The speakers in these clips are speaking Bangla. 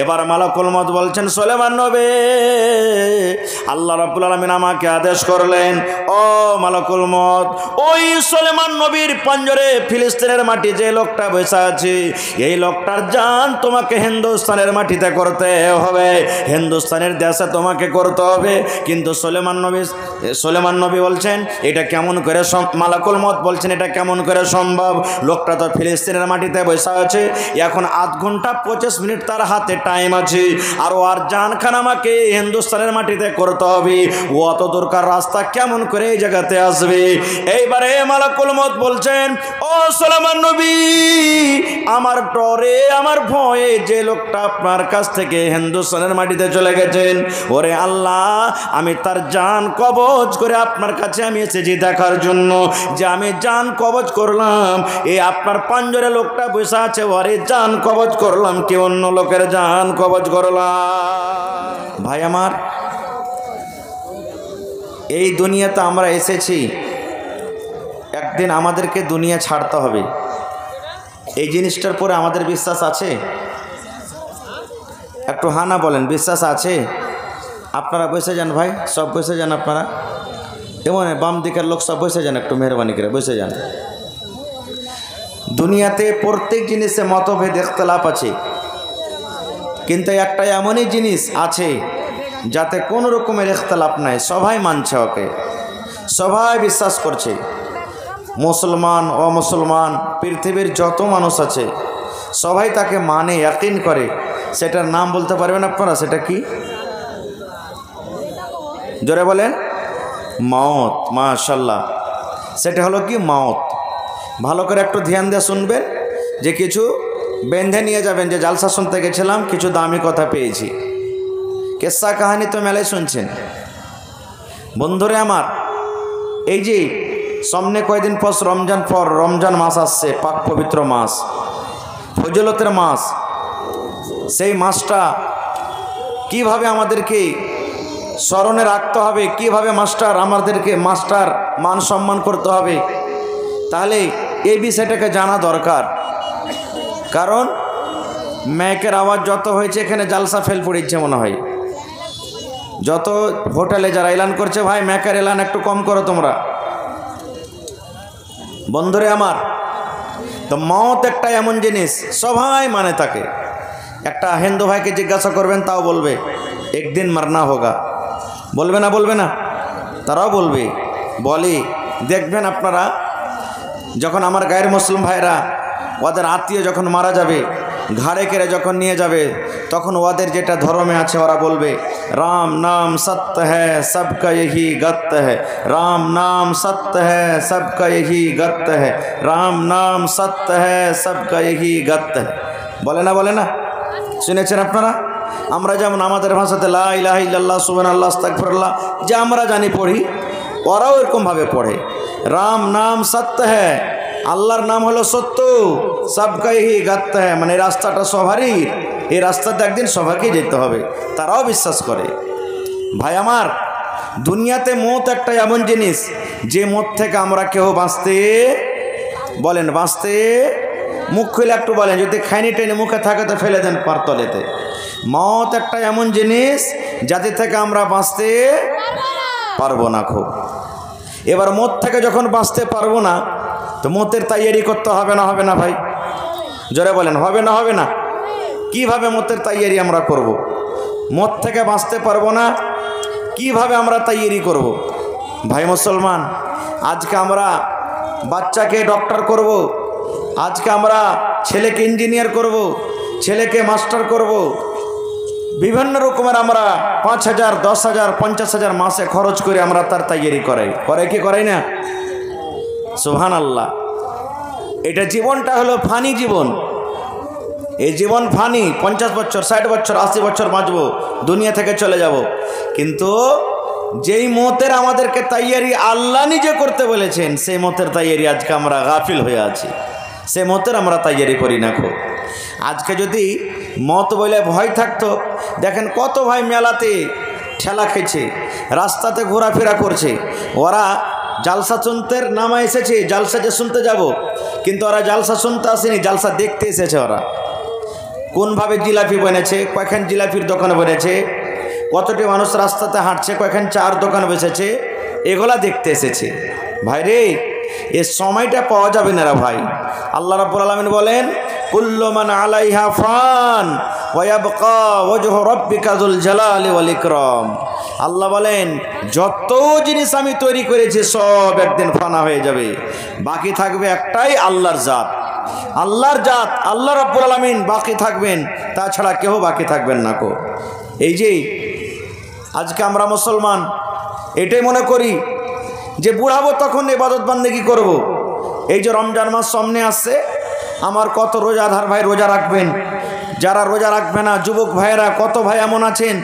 এবার মালাকুল মউত বলছেন সুলাইমান নবী, আল্লাহ রাব্বুল আলামিন আমাকে আদেশ করলেন, ও মালাকুল মউত, ওই সুলাইমান নবীর পাঞ্জরে ফিলিস্তিনের মাটি যে লোকটা বসে আছে, এই লোকটার জান তোমাকে হিন্দুস্তানের মাটিতে করতে হবে, হিন্দুস্তানের দেশে তোমাকে করতে হবে। কিন্তু সুলাইমান নবী বলছেন এটা কেমন করে মালাকুল মউত বলছেন এটা কেমন করে সম্ভব? লোকটা তো ফিলিস্তিনের মাটিতে বসে আছে, এখন 8 ঘন্টা 25 মিনিট তার হাতে টাইম আছে, আর ওর জানখান আমাকে হিন্দুস্তানের মাটিতে করতে হবে, ও অত দূরকার রাস্তা কেমন করে এই জায়গাতে আসবে? এইবারে মালাকুল মউত বলছেন, ও সুলাইমান নবী, আমার ডরে আমার ভয়ে যে লোকটা আপনার কাছ থেকে হিন্দুস্তানের মাটিতে চলে গেছেন, ওরে আল্লাহ, আমি তার জান কবজ করে আপনার কাছে আমি এসেছি দেখার জন্য যে আমি জান কবজ করলাম, এই আপনার পাঞ্জরে লোকটা বসে আছে, ওরে জান কবজ করলাম কি অন্য লোকের জান কবজ করলাম? ভাই আমার, এই দুনিয়াতে আমরা এসেছি, একদিন আমাদেরকে দুনিয়া ছাড়তে হবে। এই জিনিসটার পরে আমাদের বিশ্বাস আছে? একটু হানা বলেন, বিশ্বাস আছে? আপনারা বসে যান ভাই, সব বসে যান আপনারা, এমন বাম দিকের লোক সব বসে যান, একটু মেহরবানি করে বসে যান। দুনিয়াতে প্রত্যেক জিনিসে মতভেদ ইখতিলাফ আছে, কিন্তু একটা এমনই জিনিস আছে যাতে কোনো রকমের ইখতিলাফ নাই, সবাই মানছে ওকে, সবাই বিশ্বাস করছে। মুসলমান অমুসলমান পৃথিবীর যত মানুষ আছে সবাই তাকে মানে, ইয়াকিন করে। সেটার নাম বলতে পারবেন আপনারা? সেটা কি? জোরে বলেন। মওত। মাশাআল্লাহ, সেটা হলো কি? মওত। ভালো করে একটু ধ্যান দিয়ে শুনবেন, যে কিছু বেঁধে নিয়ে যাবেন যে জালসা শুনতে গেছিলাম, কিছু দামি কথা পেয়েছি। কেসা কাহানি তো মেলায় শুনছেন। বন্ধুরে আমার, এই যে সামনে কয়েকদিন পর রমজান মাস আসছে, পাক পবিত্র মাস, ফজিলতের মাস। সেই মাসটা কিভাবে আমাদেরকে স্মরণে রাখতে হবে, কিভাবে আমাদেরকে মাস্টার মান সম্মান করতে হবে, তাহলে এই বিষয়টাকে জানা দরকার। কারণ মাইকের আওয়াজ যত হয়েছে, এখানে জালসা ফেল পড়েছে মনে হয়। যত হোটেলে যারা এলান করছে, ভাই মাইকের এলান একটু কম করো তোমরা। বন্ধুরে আমার, তো মওত একটা এমন জিনিস সবাই মানে থাকে। একটা হিন্দু ভাইকে জিজ্ঞাসা করবেন, তাও বলবে একদিন মারনা হোগা। বলবে না? বলবে না? তারাও বলবে। বলি দেখবেন আপনারা, যখন আমার গায়ের মুসলিম ভাইরা ওদের আত্মীয় যখন মারা যাবে, ঘাড়ে কেড়ে যখন নিয়ে যাবে, তখন ওদের যেটা ধর্মে আছে ওরা বলবে, রাম নাম সত্য হ্যায় সবকা यही গত্য হ্যায়, রাম নাম সত্য হ্যায় সবকা यही গত্য হ্যায়, রাম নাম সত্য হ্যায় সবকা यही গত্য হ্যায়। বলে না? বলে না? শুনেছেন আপনারা? আমরা যেমন আমাদের ভাষাতে লা ইলাহা ইল্লাল্লাহ সুবহানাল্লাহ আস্তাগফিরুল্লাহ যে আমরা জানি পড়ি, ওরাও এরকমভাবে পড়ে। রাম নাম সত্য হ্যায়, আল্লাহর নাম হলো সত্য, সবকা यही গত্য হ্যায়, মানে রাস্তাটা সবারই, এই রাস্তাতে একদিন সবাইকে যেতে হবে, তারাও বিশ্বাস করে। ভাই আমার, দুনিয়াতে মওত একটা এমন জিনিস যে মওত থেকে আমরা কেউ বাঁচতে, বলেন বাঁচতে, মুখ খুলে একটু বলেন, যদি খাইনি টেনে মুখে থাকে তো ফেলে দেন পারতলেতে। মওত একটা এমন জিনিস যাতে থেকে আমরা বাঁচতে পারবো না। খুব এবার মওত থেকে যখন বাঁচতে পারবো না, তো মওতের তৈয়ারি করতে হবে না? হবে না ভাই? জোরে বলেন, হবে না? হবে না? কিভাবে মওতের তৈয়ারি আমরা করব? মওত থেকে বাঁচতে পারবো না, কিভাবে আমরা তৈয়ারি করব? ভাই মুসলমান, আজকে আমরা বাচ্চাকে ডক্টর করব, আজকে আমরা ছেলেকে ইঞ্জিনিয়ার করব, ছেলেকে মাস্টার করব, বিভিন্ন রকমের আমরা 5,000, 10,000, 50,000 মাসে খরচ করে আমরা তার তৈয়ারি করাই কি করাই না? সুবহানাল্লাহ। এটা জীবনটা হলো ফানি জীবন। এই জীবন ফানি, 50 বছর, 60 বছর, 80 বছর বাঁচবো, দুনিয়া থেকে চলে যাব। কিন্তু যেই মওতের আমাদেরকে তৈয়ারি আল্লাহ নিজে করতে বলেছেন, সেই মওতের তৈয়ারি আজকে আমরা গাফিল হয়ে আছি, সেই মওতের আমরা তৈয়ারি করি না। খুব আজকে যদি মওত বলে ভয় থাকতো, দেখেন কত ভাই মেলাতে ঠেলা খেয়েছে, রাস্তাতে ঘোরাফেরা করছে, ওরা জালসা শুনতে নামা এসেছে, জালসা যে শুনতে যাব, কিন্তু ওরা জালসা শুনতে আসেনি, জালসা দেখতে এসেছে। ওরা কোনভাবে জিলাপি বনেছে, কয়খান জিলাপির দোকান বনেছে, কতটি মানুষ রাস্তাতে হাঁটছে, কয়খান চার দোকান বসেছে, এগুলা দেখতে এসেছে। ভাই রে, এ সময়টা পাওয়া যাবে না রে ভাই। আল্লাহ রাব্বুল আলামিন বলেন, কুল্লু মান আলাইহা ফান ওয়া ইয়াবকা ওয়াজহু রাব্বিকা যুল জালালি ওয়াল ইকরাম। আল্লাহ বলেন, যত জিনিস আমি তৈরি করেছি সব একদিন ফানা হয়ে যাবে, বাকি থাকবে একটাই আল্লাহর জাত। আল্লাহর জাত আল্লাহ রাব্বুল আলামিন বাকি থাকবেন, তাছাড়া কেউ বাকি থাকবেন না কো। এই যে আজকে আমরা মুসলমান এটাই মনে করি যে বুড়াবো তখন ইবাদত বান্দেগি করব। এই যে রমজান মাস সামনে আসছে, আমার কত রোজাদার ভাই রোজা রাখবেন, যারা রোজা রাখবে না যুবক ভাইয়েরা কত ভাই এমন আছেন,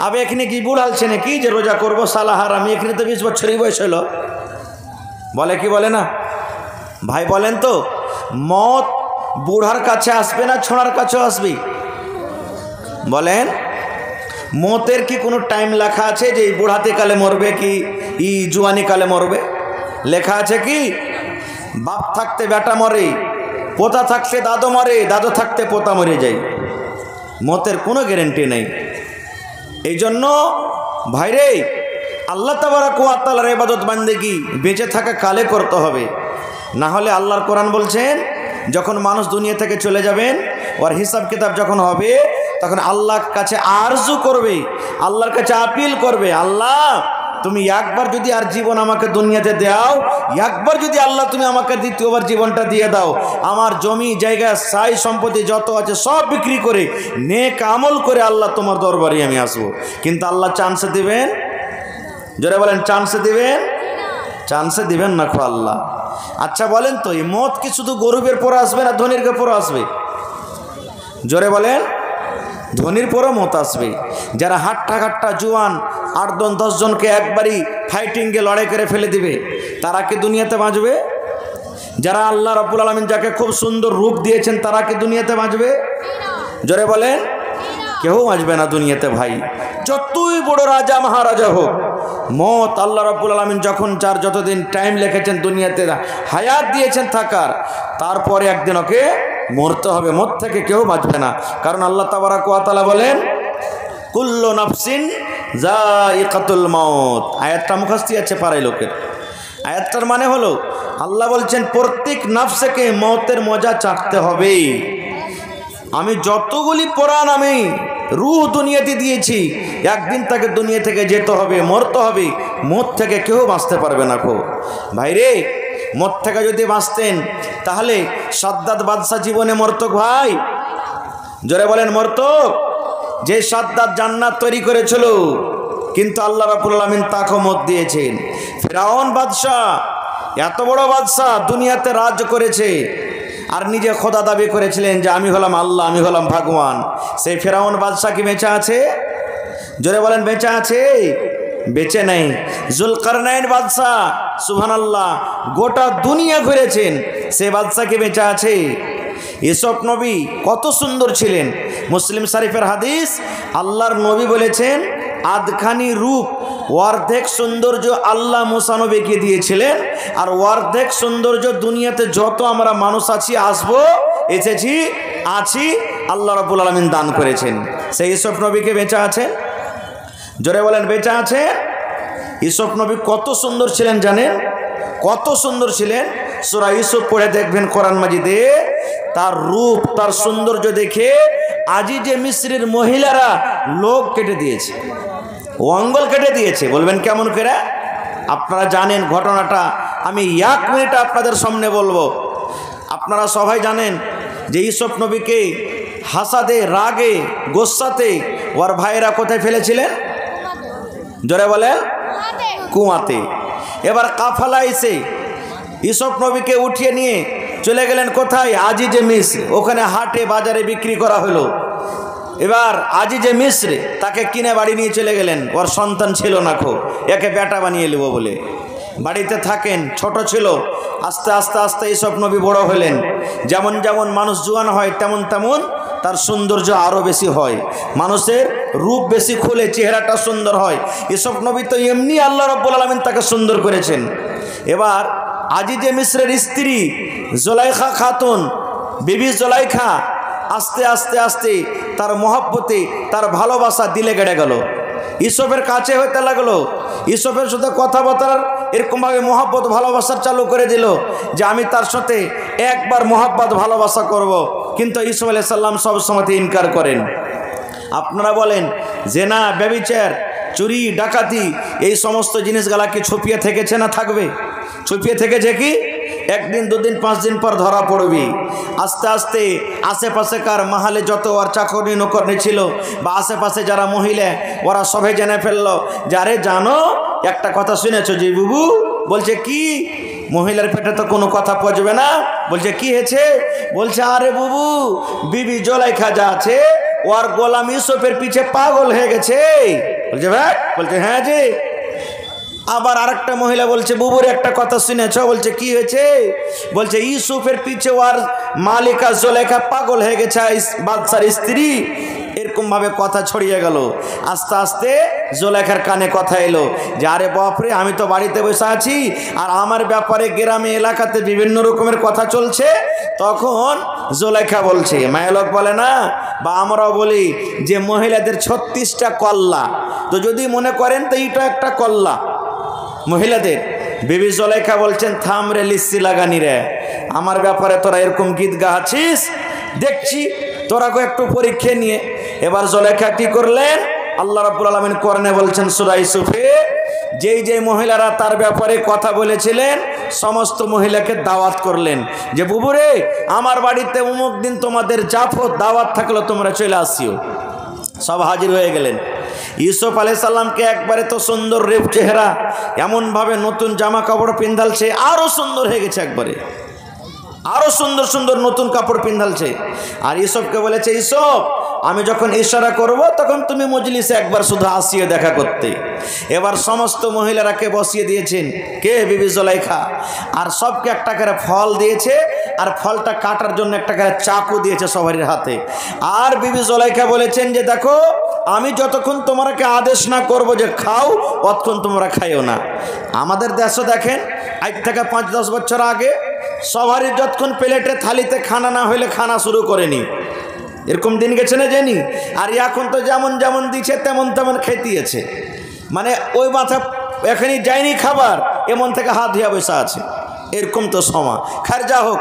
আবে এখানে কি বুড়ালছে নাকি যে রোজা করবো সালাহার, আমি এখানে তো 20 বছরই বয়স হলো, বলে কি বলে না ভাই? বলেন তো, মত বুড়ার কাছে আসবে না ছোড়ার কাছেও আসবে? বলেন, মতের কি কোনো টাইম লেখা আছে যে বুড়াতে কালে মরবে কি জুয়ানি কালে মরবে? লেখা আছে কি? বাপ থাকতে বেটা মরে, পোতা থাকতে দাদু মরে, দাদু থাকতে পোতা মরে যায়। মতের কোনো গ্যারেন্টি নেই। এই জন্য ভাইরে, আল্লাহ তাবারাক ওয়া তাআলার ইবাদত বান্দেগি বেঁচে থাকা কালে করতে হবে। না হলে আল্লাহর কোরআন বলছেন, যখন মানুষ দুনিয়া থেকে চলে যাবেন, ওর হিসাব কিতাব যখন হবে, তখন আল্লাহর কাছে আরজু করবে, আল্লাহর কাছে আপিল করবে, আল্লাহ তুমি একবার যদি আর জীবন আমাকে দুনিয়াতে দাও, একবার যদি আল্লাহ তুমি আমাকে দ্বিতীয়বার জীবনটা দিয়ে দাও, আমার জমি জায়গা সাই সম্পত্তি যত আছে সব বিক্রি করে নেক আমল করে আল্লাহ তোমার দরবারে আমি আসবো। কিন্তু আল্লাহ চান্সে দিবেন? জোরে বলেন, চান্সে দিবেন? চান্সে দিবেন না খো আল্লাহ। আচ্ছা বলেন তো, এই মত কি শুধু গরিবের পরে আসবে না ধনীর পরে আসবে? জোরে বলেন, ধনীর পরও মত আসবে। যারা হাট্টা খাট্টা জুয়ান 8-10 জনকে একবারই ফাইটিংয়ে লড়াই করে ফেলে দিবে, তারা কি দুনিয়াতে বাঁচবে? যারা আল্লাহ রাব্বুল আলামিন যাকে খুব সুন্দর রূপ দিয়েছেন, তারা কি দুনিয়াতে বাঁচবে? জোরে বলেন, কেউ বাঁচবে না দুনিয়াতে ভাই। যতই বড় রাজা মহারাজা হোক, মত আল্লাহ রাব্বুল আলামিন যখন যার যতদিন টাইম লিখেছেন দুনিয়াতে হায়াত দিয়েছেন থাকার, তারপরে একদিন ওকে মরতে হবে। মত থেকে কেউ বাঁচবে না। কারণ আল্লাহ তাবারাক ওয়া তাআলা বলেন, কুল্লু নাফসিন যায়িকাতুল মাউত। আয়াতটা মুখস্থ আছে পাড়ায় লোকের। আয়াতটার মানে হলো, আল্লাহ বলছেন প্রত্যেক নফসকে মতের মজা চাটতে হবে। আমি যতগুলি কোরআন আমি রূহ দুনিয়াতে দিয়েছি, একদিন তাকে দুনিয়া থেকে যেতে হবে, মরতে হবে। মত থেকে কেউ বাঁচতে পারবে না কো ভাইরে। মত থেকে যদি বাঁচতেন তাহলে সাদ্দাত বাদশা জীবনে মরতক ভাই? জোরে বলেন, মরতক? যে সাদ্দাত জান্নাত তৈরি করেছিল, কিন্তু আল্লাহ রাব্বুল আলামিন তাকে মত দিয়েছেন। ফিরাউন বাদশা, এত বড় বাদশা, দুনিয়াতে রাজ করেছে, আর নিজে খোদা দাবি করেছিলেন যে আমি হলাম আল্লাহ, আমি হলাম ভগবান। সেই ফিরাউন বাদশা কি বেঁচে আছে? জোরে বলেন, বেঁচে আছে? বেঁচে নেই। জুলকারনাইন বাদশা, সুবহানাল্লাহ, গোটা দুনিয়া ঘুরেছেন, সে বাদশা কি বেঁচে আছে? ইউসুফ নবী কত সুন্দর ছিলেন। মুসলিম শরীফের হাদিস, আল্লাহর নবী বলেছেন, আধখানি রূপ, অর্ধেক সৌন্দর্য আল্লাহ মুসা নবীকে দিয়েছিলেন, আর অর্ধেক সৌন্দর্য দুনিয়াতে যত আমরা মানুষ আছি, আসবো, এসেছি, আছি, আল্লাহ রাব্বুল আলামিন দান করেছেন। সেই ইউসুফ নবীকে বেঁচে আছেন? জোরে বলেন, বেঁচে আছে? ইউসুফ নবী কত সুন্দর ছিলেন জানেন? কত সুন্দর ছিলেন। সূরা ইউসুফ পড়ে দেখবেন কোরআন মাজিদে, তার রূপ, তার সৌন্দর্য দেখে আজিজে মিসরের মহিলারা লোক কেটে দিয়েছে, অঙ্গল কেটে দিয়েছে। বলবেন কেমন করে? আপনারা জানেন ঘটনাটা, আমি 1 মিনিটে আপনাদের সামনে বলবো। আপনারা সবাই জানেন যে ইউসুফ নবীকে হাসাদে, রাগে, গোসাতে ওর ভাইয়েরা কোথায় ফেলেছিলেন? জোরে বলেন, কুয়াতে। এবার কাফালা এসে ইউসুফ নবীকে উঠিয়ে নিয়ে চলে গেলেন কোথায়? আজিজে মিসর। ওখানে হাটে বাজারে বিক্রি করা হলো। এবার আজিজে মিসরে তাকে কিনে বাড়ি নিয়ে চলে গেলেন। ওর সন্তান ছিল না, একে বেটা বানিয়ে নেব বলে বাড়িতে থাকেন। ছোট ছিল, আস্তে আস্তে আস্তে ইউসুফ নবী বড় হলেন। যেমন যেমন মানুষ জোয়ান হয়, তেমন তেমন তার সৌন্দর্য আরও বেশি হয়, মানুষের রূপ বেশি খুলে, চেহারাটা সুন্দর হয়। ইউসুফ নবী তো এমনি আল্লাহ রাব্বুল আলামিন তাকে সুন্দর করেছেন। এবার আজিজে মিসরের স্ত্রী জুলাইখা খাতুন, বিবি জুলাইখা, আস্তে আস্তে আস্তে তার মহব্বতে তার ভালোবাসা দিলে গেড়ে গেল, ইউসুফের কাছে হইতে লাগলো। ইউসুফের সাথে কথাবার্তার এরকমভাবে মহব্বত ভালোবাসার চালু করে দিল যে আমি তার সাথে একবার মহব্বত ভালোবাসা করব। কিন্তু ইউসুফ আলাইহিস সালাম সবসময় ইনকার করেন। আপনারা বলেন জেনা, ব্যভিচার, চুরি, ডাকাতি এই সমস্ত জিনিসগুলা কি ছুপিয়ে থেকেছে না থাকবে? ছুপিয়ে থেকেছে কি? একদিন দুদিন 5 দিন পর ধরা পড়বি। আস্তে আস্তে আশেপাশেকার মাহালে যত আর চাকরি নকরনি ছিল বা আশেপাশে যারা মহিলা ওরা সবাই জেনে ফেললো যে আরে জানো একটা কথা শুনেছো জি বুবু? বলছে কি? মহিলার পেটে তো কোনো কথা পচবে না। বলছে কি হয়েছে? বলছে আরে বুবু, বিবি জুলাইখা যা আছে ওর গোলাম ইউসুফের পিছে পাগল হয়ে গেছে। বলছে ভাই? বলছে হ্যাঁ জি। আবার আরেকটা মহিলা বলছে বুবুর একটা কথা শুনেছ? বলছে কি হয়েছে? বলছে ইউসুফের পিছে ওর মালিকা জুলাইখা পাগল হয়ে গেছে, বাদশার স্ত্রী। এরকম ভাবে কথা ছড়িয়ে গেল। আস্তে আস্তে জুলাইখার কানে কথা এলো যে আরে বাপরে, আমি তো বাড়িতে বসে আছি আর আমার ব্যাপারে গ্রামে এলাকাতে বিভিন্ন রকমের কথা চলছে। তখন জুলাইখা বলছে, মায়ালোক বলে না বা আমরাও বলি যে মহিলাদের 36টা কল্লা। তো যদি মনে করেন তো এইটা একটা কল্লা মহিলাদের। বিবি জুলাইখা বলছেন থাম রে লিস্সি লাগানি রে, আমার ব্যাপারে তোরা এরকম গীত গাচ্ছিস দেখছি, তোরা একটু পরীক্ষা নিয়ে। এবার জুলাইখা কি করলেন? আল্লাহ রাব্বুল আলামিন কোরআনে বলছেন সূরা ইউসুফে, যেই মহিলারা তার ব্যাপারে কথা বলেছিলেন সমস্ত মহিলাকে দাওয়াত করলেন যে বুবুরে আমার বাড়িতে অমুক দিন তোমাদের জাফর দাওয়াত থাকলো, তোমরা চলে আসিও। সব হাজির হয়ে গেলেন। ইউসুফ আলাইহিস সালামকে একবারে তো সুন্দর রেপ চেহারা, এমনভাবে নতুন জামা কাপড় পিন্ধালছে, আরও সুন্দর হয়ে গেছে, একবারে আরও সুন্দর সুন্দর নতুন কাপড় পিন্ধালছে। আর ইউসুফকে বলেছে ইউসুফ আমি যখন ইশারা করব তখন তুমি মজলিসে একবার শুধু আসিয়ে দেখা করতে। এবার সমস্ত মহিলারাকে বসিয়ে দিয়েছেন কে? বিবি জুলাইখা। আর সবকে একটা করে ফল দিয়েছে আর ফলটা কাটার জন্য একটা করে চাকু দিয়েছে সবারই হাতে। আর বিবি জুলাইখা বলেছেন যে দেখো আমি যতক্ষণ তোমাকে আদেশ না করব যে খাও ততক্ষণ তোমরা খাইও না। আমাদের দেশও দেখেন আজ থেকে 5-10 বছর আগে সবারই যতক্ষণ প্লেটে থালিতে খানা না হইলে খানা শুরু করেনি, এরকম দিন গেছে না জানি। আর এখন তো যেমন যেমন দিচ্ছে তেমন তেমন খেতিয়েছে, মানে ওই মাথা এখানে যায়নি খাবার, এমন থেকে হাত ধুয়া বসে আছে, এরকম তো সময় খার যা হোক।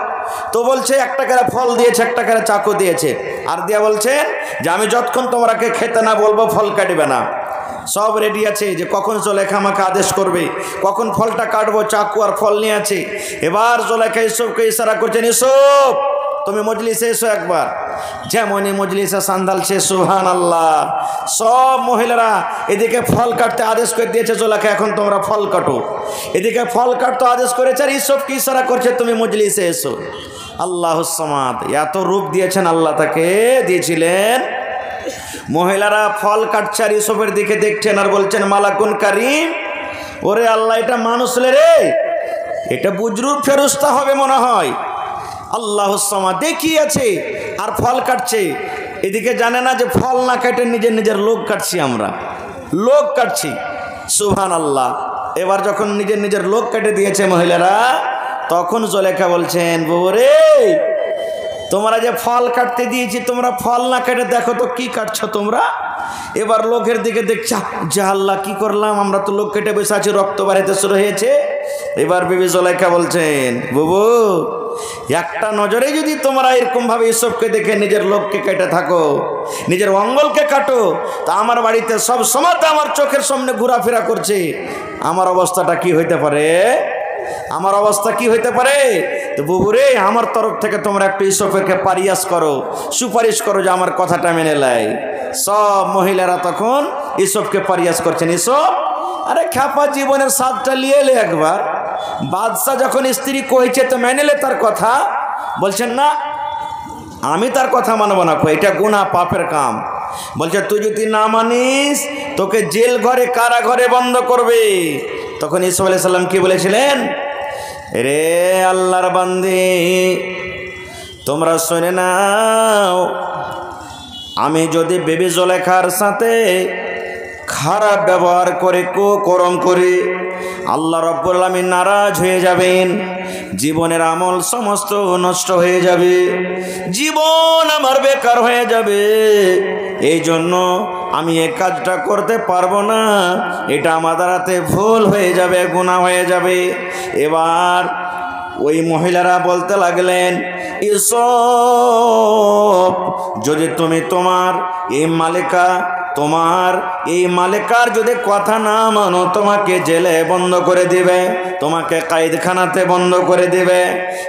তো বলছে একটা করে ফল দিয়েছে, একটা করে চাকু দিয়েছে, আর দিয়া বলছেন যে আমি যতক্ষণ তোমরাকে খেতে না বলবো ফল কাটবে না। সব রেডি আছে যে কখন জুলাইখা আমাকে আদেশ করবে, কখন ফলটা কাটবো, চাকু আর ফল নিয়ে আছে। এবার জুলাইখা ইউসুফকে ইশারা করছেন ইউসুফ তুমি মজলিসে এসো একবার। যেমনই মজলিসে সান্দালছে সুবহানাল্লাহ, সব মহিলারা এদিকে ফল কাটতে আদেশ করে দিয়েছে জুলাইখা এখন তোমরা ফল কাটো, এদিকে ফল কাটতে আদেশ করেছে আর ইউসুফকে ইশারা করছে তুমি মজলিসে এসো। আল্লাহুস সামাদ, এত রূপ দিয়েছেন আল্লাহ তাকে দিয়েছিলেন। মহিলারা ফল কাটছে আর ইউসুফের দিকে দেখছেন আর বলছেন মালাকুন কারিম, ওরে আল্লাহ এটা মানুষ রে, এটা বুজরুগ ফেরেশতা হবে মনে হয়। আল্লাহুস সামাদ দেখিয়েছে আর ফল কাটছে, এদিকে জানে না যে ফল না কাটে নিজের নিজের লোক কাটছি, আমরা লোক কাটছি। সুবহানাল্লাহ। এবার যখন নিজের নিজের লোক কেটে দিয়েছে মহিলারা, তখন জুলাইখা বলছেন বউরে তোমরা যে ফল কাটতে দিয়েছি তোমরা ফল না কেটে দেখো তো কি কাটছো তোমরা। এবার লোকের দিকে দেখছা যে আল্লাহ কি করলাম, আমরা তো লোক কেটে বসে আছি, রক্ত বাড়িতে শুরু হয়েছে। এবার বিবি জুলাইখা বলছেন বুবু একটা নজরে যদি তোমরা এরকম ভাবে ইউসুফকে দেখে নিজের লোককে কেটে থাকো, নিজের অঙ্গলকে কাটো, তা আমার বাড়িতে সব সময় আমার চোখের সামনে ঘোরাফেরা করছে, আমার অবস্থাটা কি হইতে পারে, আমার অবস্থা কি হইতে পারে। তো বুবুরে আমার তরফ থেকে তোমরা একটু ইউসুফকে পারিয়াস করো, সুপারিশ করো যে আমার কথাটা মেনে নেয়। সব মহিলারা তখন ইউসুফকে পারিয়াস করছেন। ইউসুফ আরে খ্যাপা জীবনের স্বাদটা লিয়ে এলে একবার, বাদশাহ যখন স্ত্রী কইছে তো মেনে লে তার কথা। বলছেন না আমি তার কথা মানব না, এটা গুনাহ পাপের কাম। বলছে তুই যদি না মানিস তোকে জেল ঘরে কারাঘরে বন্ধ করবে। তখন ইউসুফ আলাইহিস সালাম কি বলেছিলেন, রে আল্লাহর বান্দি তোমরা শুনে নাও, আমি যদি বিবি জুলাইখার সাথে খারাপ ব্যবহার করে কুকর্ম করে আল্লাহ রাব্বুল আলামিন নারাজ হয়ে যাবেন। জীবনের আমল সমস্ত নষ্ট হয়ে যাবে, জীবন আমার বেকার হয়ে যাবে। এই জন্য আমি এই কাজটা করতে পারবো না, এটা আমার দ্বারাতে ভুল হয়ে যাবে, গুনাহ হয়ে যাবে। এবার ওই মহিলারা বলতে লাগলেন, ইউসুফ, যদি তুমি তোমার এই মালিকার যদি কথা না মানো, তোমাকে জেলে বন্ধ করে দিবে, তোমাকে কায়দখানাতে বন্ধ করে দিবে।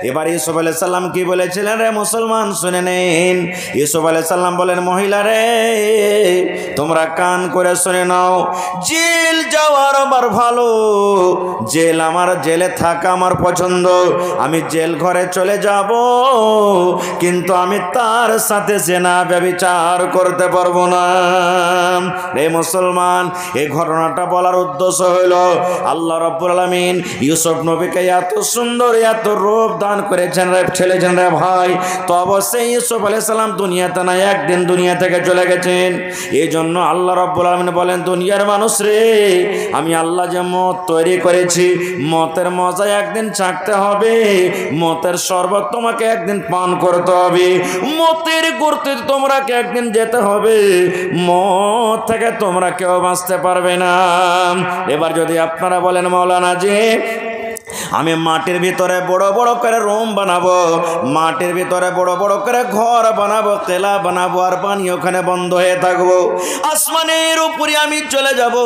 এবার ইউসুফ আলাইহিস সালাম কি বলেছিলেন? রে মুসলমান শুনে নিন। ইউসুফ আলাইহিস সালাম বলেন, মহিলা রে, তোমরা কান করে শুনে নাও, জেল যাওয়ার আমার ভালো, জেলে থাকা আমার পছন্দ। আমি জেল ঘরে চলে যাব, কিন্তু আমি তার সাথে জেনা ব্যভিচার করতে পারবো না। রে মুসলমান, এই ঘটনাটা বলার উদ্দেশ্য হইল, আল্লাহ রাব্বুল আলামিন ইউসুফ নবীকে এত সুন্দর, এত রূপ দান করেছেন রে ছেলেছেন রে ভাই। তো অবশ্যই ইউসুফ আলাইহিস সালাম দুনিয়াতে না, একদিন দুনিয়া থেকে চলে গেছেন। এই জন্য আল্লাহ রাব্বুল আলামিন বলেন, দুনিয়ার মানুষ রে, আমি আল্লাহ যে মত তৈরি করেছি, মতের মজা একদিন চাখতে হবে, মতের শরবত তোমাকে একদিন পান করতে হবে, মতের করতে তোমরা একদিন যেতে হবে, মত থেকে তোমরা কেউ বাঁচতে পারবে না। এবার যদি আপনারা বলেন, মাওলানা জি, আমি মাটির ভিতরে বড় বড় করে রুম বানাবো, মাটির ভিতরে বড় বড় করে ঘর বানাবো, কেলা বানাবো, আর পানি ওখানে বন্ধ হয়ে থাকবো, আসমানের উপরে আমি চলে যাব,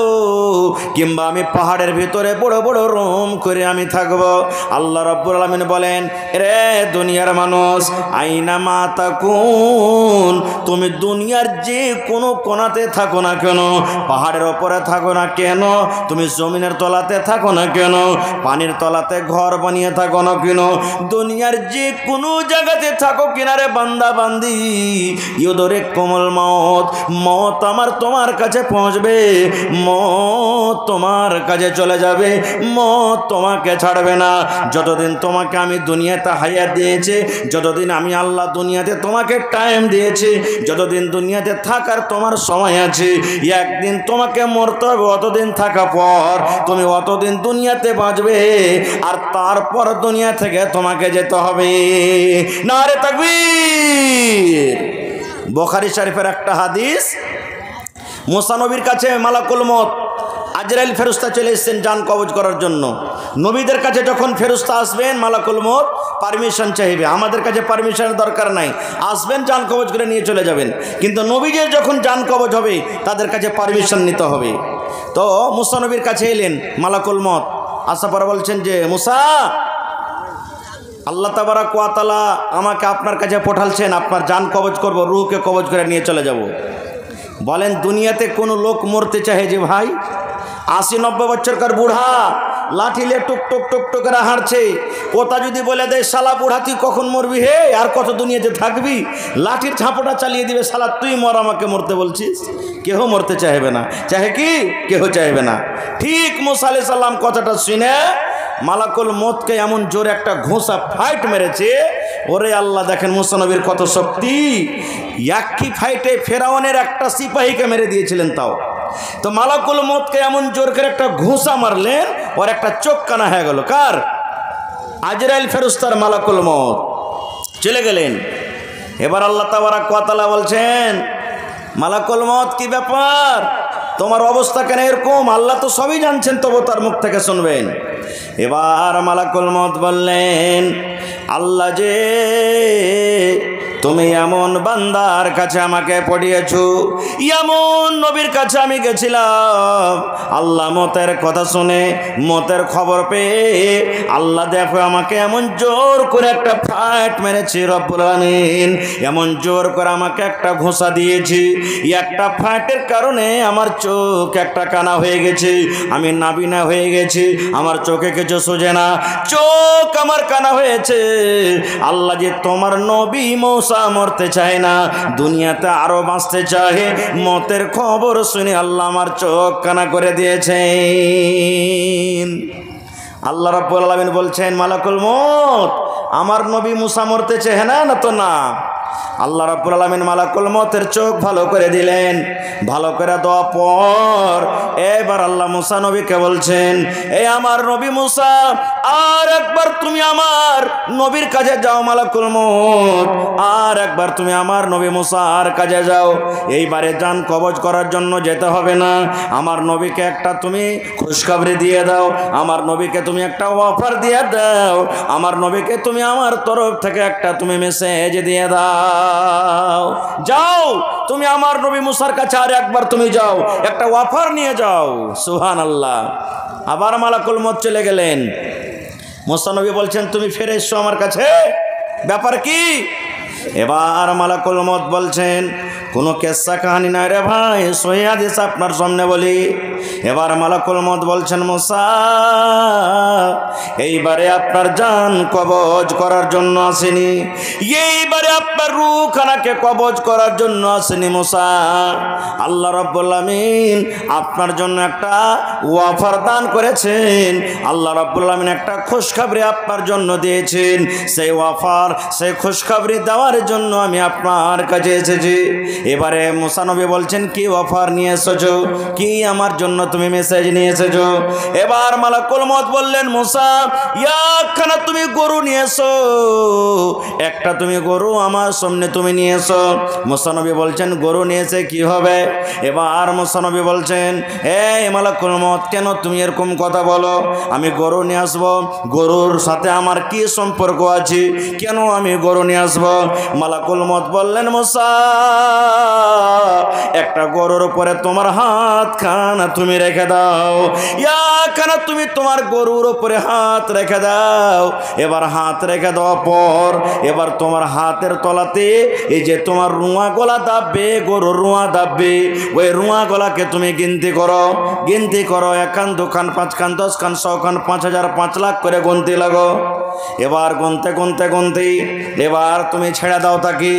কিংবা আমি পাহাড়ের ভিতরে বড় বড় রুম করে আমি থাকবো। আল্লাহ রাব্বুল আলামিন বলেন, রে দুনিয়ার মানুষ, আইনা মা তাকুন, তুমি দুনিয়ার যে কোনো কোণাতে থাকো না কেন, পাহাড়ের ওপরে থাকো না কেন, তুমি জমিনের তলাতে থাকো না কেন, পানির তলাতে ঘর বানিয়ে থাকো না কেন, দুনিয়ার যে কোনো জায়গাতে থাকো কিনারে বান্দা বান্দি, ইউদরে কোমল মত আমার তোমার কাছে পৌঁছবে, মত তোমার কাছে চলে যাবে, মত তোমাকে ছাড়বে না। যতদিন তোমাকে আমি দুনিয়াতে হায়াত দিয়েছি, যতদিন আমি আল্লাহ দুনিয়াতে তোমাকে টাইম দিয়েছি, যতদিন দুনিয়াতে থাকার তোমার সময় আছে, একদিন তোমাকে মরতে হবে। অতদিন থাকা পর তুমি অতদিন দুনিয়াতে বাঁচবে, আর তারপর দুনিয়া থেকে তোমাকে যেতে হবে। নারে তাকবীর। বুখারী শরীফের একটা হাদিস, মুসা নবীর কাছে মালাকুল মউত আজরাইল ফেরেশতা চলে এসেছেন জান কবজ করার জন্য। নবীদের কাছে যখন ফেরেশতা আসবেন, মালাকুল মউত পারমিশন চাইবে, আমাদের কাছে পারমিশনের দরকার নাই, আসবেন জান কবজ করে নিয়ে চলে যাবেন। কিন্তু নবীদের যখন জান কবজ হবে, তাদের কাছে পারমিশন নিতে হবে। তো মুসা নবীর কাছে এলেন মালাকুল মউত, আসার পর বলছেন যে, মুসা, আল্লাহ তাবারাক ওয়া তাআলা আমাকে আপনার কাছে পাঠালছেন, আপনার জান কবজ করব, রূহকে কবজ করে নিয়ে চলে যাব। বলেন, দুনিয়াতে কোনো লোক মরতে চাহে যে ভাই, 80-90 বছরকার বুড়া লাঠি লিয়ে টুক টুক টুক টুক করে হাঁটছে, ওটা যদি বলে দেয়, শালা বুড়া তুই কখন মরবি হে, আর কত দুনিয়াতে থাকবি, লাঠির ঝাঁপটা চালিয়ে দিবে, শালা তুই মর, আমাকে মরতে বলছিস। কেহ মরতে চাইবে না, চাহে কি? কেহ চাইবে না। ঠিক মুসা আলাইহিস সালাম কথাটা শুনে মালাকুল মউতকে এমন জোরে একটা ঘোষা ফাইট মেরেছে, ওরে আল্লাহ, দেখেন মুসা নবীর কত শক্তি। একই ফাইটে ফেরাউনের একটা সিপাহীকে মেরে দিয়েছিলেন তাও। তো মালাকুল মউতকে এমন জোর করে একটা ঘোষা মারলেন, ওর একটা চোখ কানা হয়ে গেল। কার? আজরাইল ফেরেশতার। মালাকুল মউত চলে গেলেন। এবার আল্লাহ তাবারাক ওয়া তাআলা বলছেন, মালাকুল মউত কি ব্যাপার, তোমার অবস্থা কেন এরকম? আল্লাহ তো সবই জানছেন, তবু তার মুখ থেকে শুনবেন। এবার মালাকুল মউত বললেন, আল্লাহ যে তুমি এমন বান্দার কাছে আমাকে পাঠিয়েছো, এমন নবীর কাছে আমি গেছিলাম, আল্লাহ মতের কথা শুনে, মতের খবর পেয়ে আল্লাহ দেখো আমাকে এমন জোর করে একটা ফাইট মেরেছে রব্বুল আলামিন, এমন জোর করে আমাকে একটা ঘোষা দিয়েছি, একটা ফাইটের কারণে আমার চোখ একটা কানা হয়ে গেছে, আমি নাবিনা হয়ে গেছি, আমার চোখে কিছু সোজে না, চোখ আমার কানা হয়েছে। আল্লাহ যে তোমার নবী মুসা মরতে চায় না, দুনিয়াতে আরো বাঁচতে চায়, মতের খবর শুনে আল্লাহ আমার চোখ কানা করে দিয়েছেন। আল্লাহ রাব্বুল আলামিন বলছেন, মালাকুল মউত, আমার নবী মুসা মরতে চায় না, না তো না, আল্লাহ রাব্বুল আলামিন মালাকুল মউতের চোখ ভালো করে দিলেন। ভালো করে দেওয়ার পর এবার আল্লাহ মুসা নবীকে বলছেন, এই আমার নবী মুসা, আর একবার তুমি আমার নবীর কাছে যাও মালাকুল মউত, আর একবার তুমি আমার নবী মুসার কাছে যাও। এইবারে জান কবজ করার জন্য যেতে হবে না, আমার নবীকে একটা তুমি খুশখবরি দিয়ে দাও, আমার নবীকে তুমি একটা অফার দিয়ে দাও, আমার নবীকে তুমি আমার তরফ থেকে একটা তুমি মেসেজ দিয়ে দাও। যাও তুমি আমার নবী মুসার কাছে আর একবার তুমি যাও, একটা অফার নিয়ে যাও। সুবহানাল্লাহ। আবার মালাকুল মউত চলে গেলেন। মুসা নবী বলছেন, তুমি ফিরে এসো আমার কাছে, ব্যাপার কি? এবার মালাকুল মউত বলছেন, কোনো কেসা কাহানি নাই রে ভাই, সহিহ হাদিস আপনার সামনে বলি। এবার মালাকুল মউত বলছেন, মুসা এইবারে আপনার জান কবজ করার জন্য আসেনি, এইবারে আপনার রূহখানাকে কবজ করার জন্য আসেনি মুসা। আল্লাহ রাব্বুল আমিন আপনার জন্য একটা অফার দান করেছেন, আল্লাহ রাব্বুল আমিন একটা খুশখবরি আপনার জন্য দিয়েছেন। সেই অফার, সেই খুশখবরি দেওয়ার জন্য আমি আপনার কাছে এসেছি। এবারে মুসা নবী বলছেন, কি অফার নিয়ে এসেছো, কি আমার জন্য তুমি মেসেজ নিয়ে এসেছো? এবার মালাকুল মউত বললেন, মুসা একখানা তুমি গরু নিয়ে এসো, একটা তুমি গরু আমার সামনে তুমি নিয়ে এসো। মুসা নবী বলছেন, গরু নিয়ে এসে কি হবে? এবার মুসা নবী বলছেন, এই মালাকুল মউত, কেন তুমি এরকম কথা বলো? আমি গরু নিয়ে আসবো, গরুর সাথে আমার কি সম্পর্ক আছে, কেন আমি গরু নিয়ে আসবো? মালাকুল মউত বললেন, মুসা একটা গরুর উপরে তোমার হাতখানা তুমি রেখে দাও, ইয়াখানা তুমি তোমার গরুর উপরে হাত রেখে দাও। এবার হাত রেখে দেওয়ার পর এবার তোমার হাতের তলাতে এই যে তোমার রুয়া গলা দাববে, গরুর রুয়া দাববে, ওই রুয়া গলাকে তুমি গিনতি করো, গিনতি করো, 1 খান 2 খান 5 খান 10 খান 100 খান 5000 5 লাখ করে গুনতে লাগো। এবার গুনতে গুনতে গুনতে এবার তুমি ছেড়ে দাও তাকে।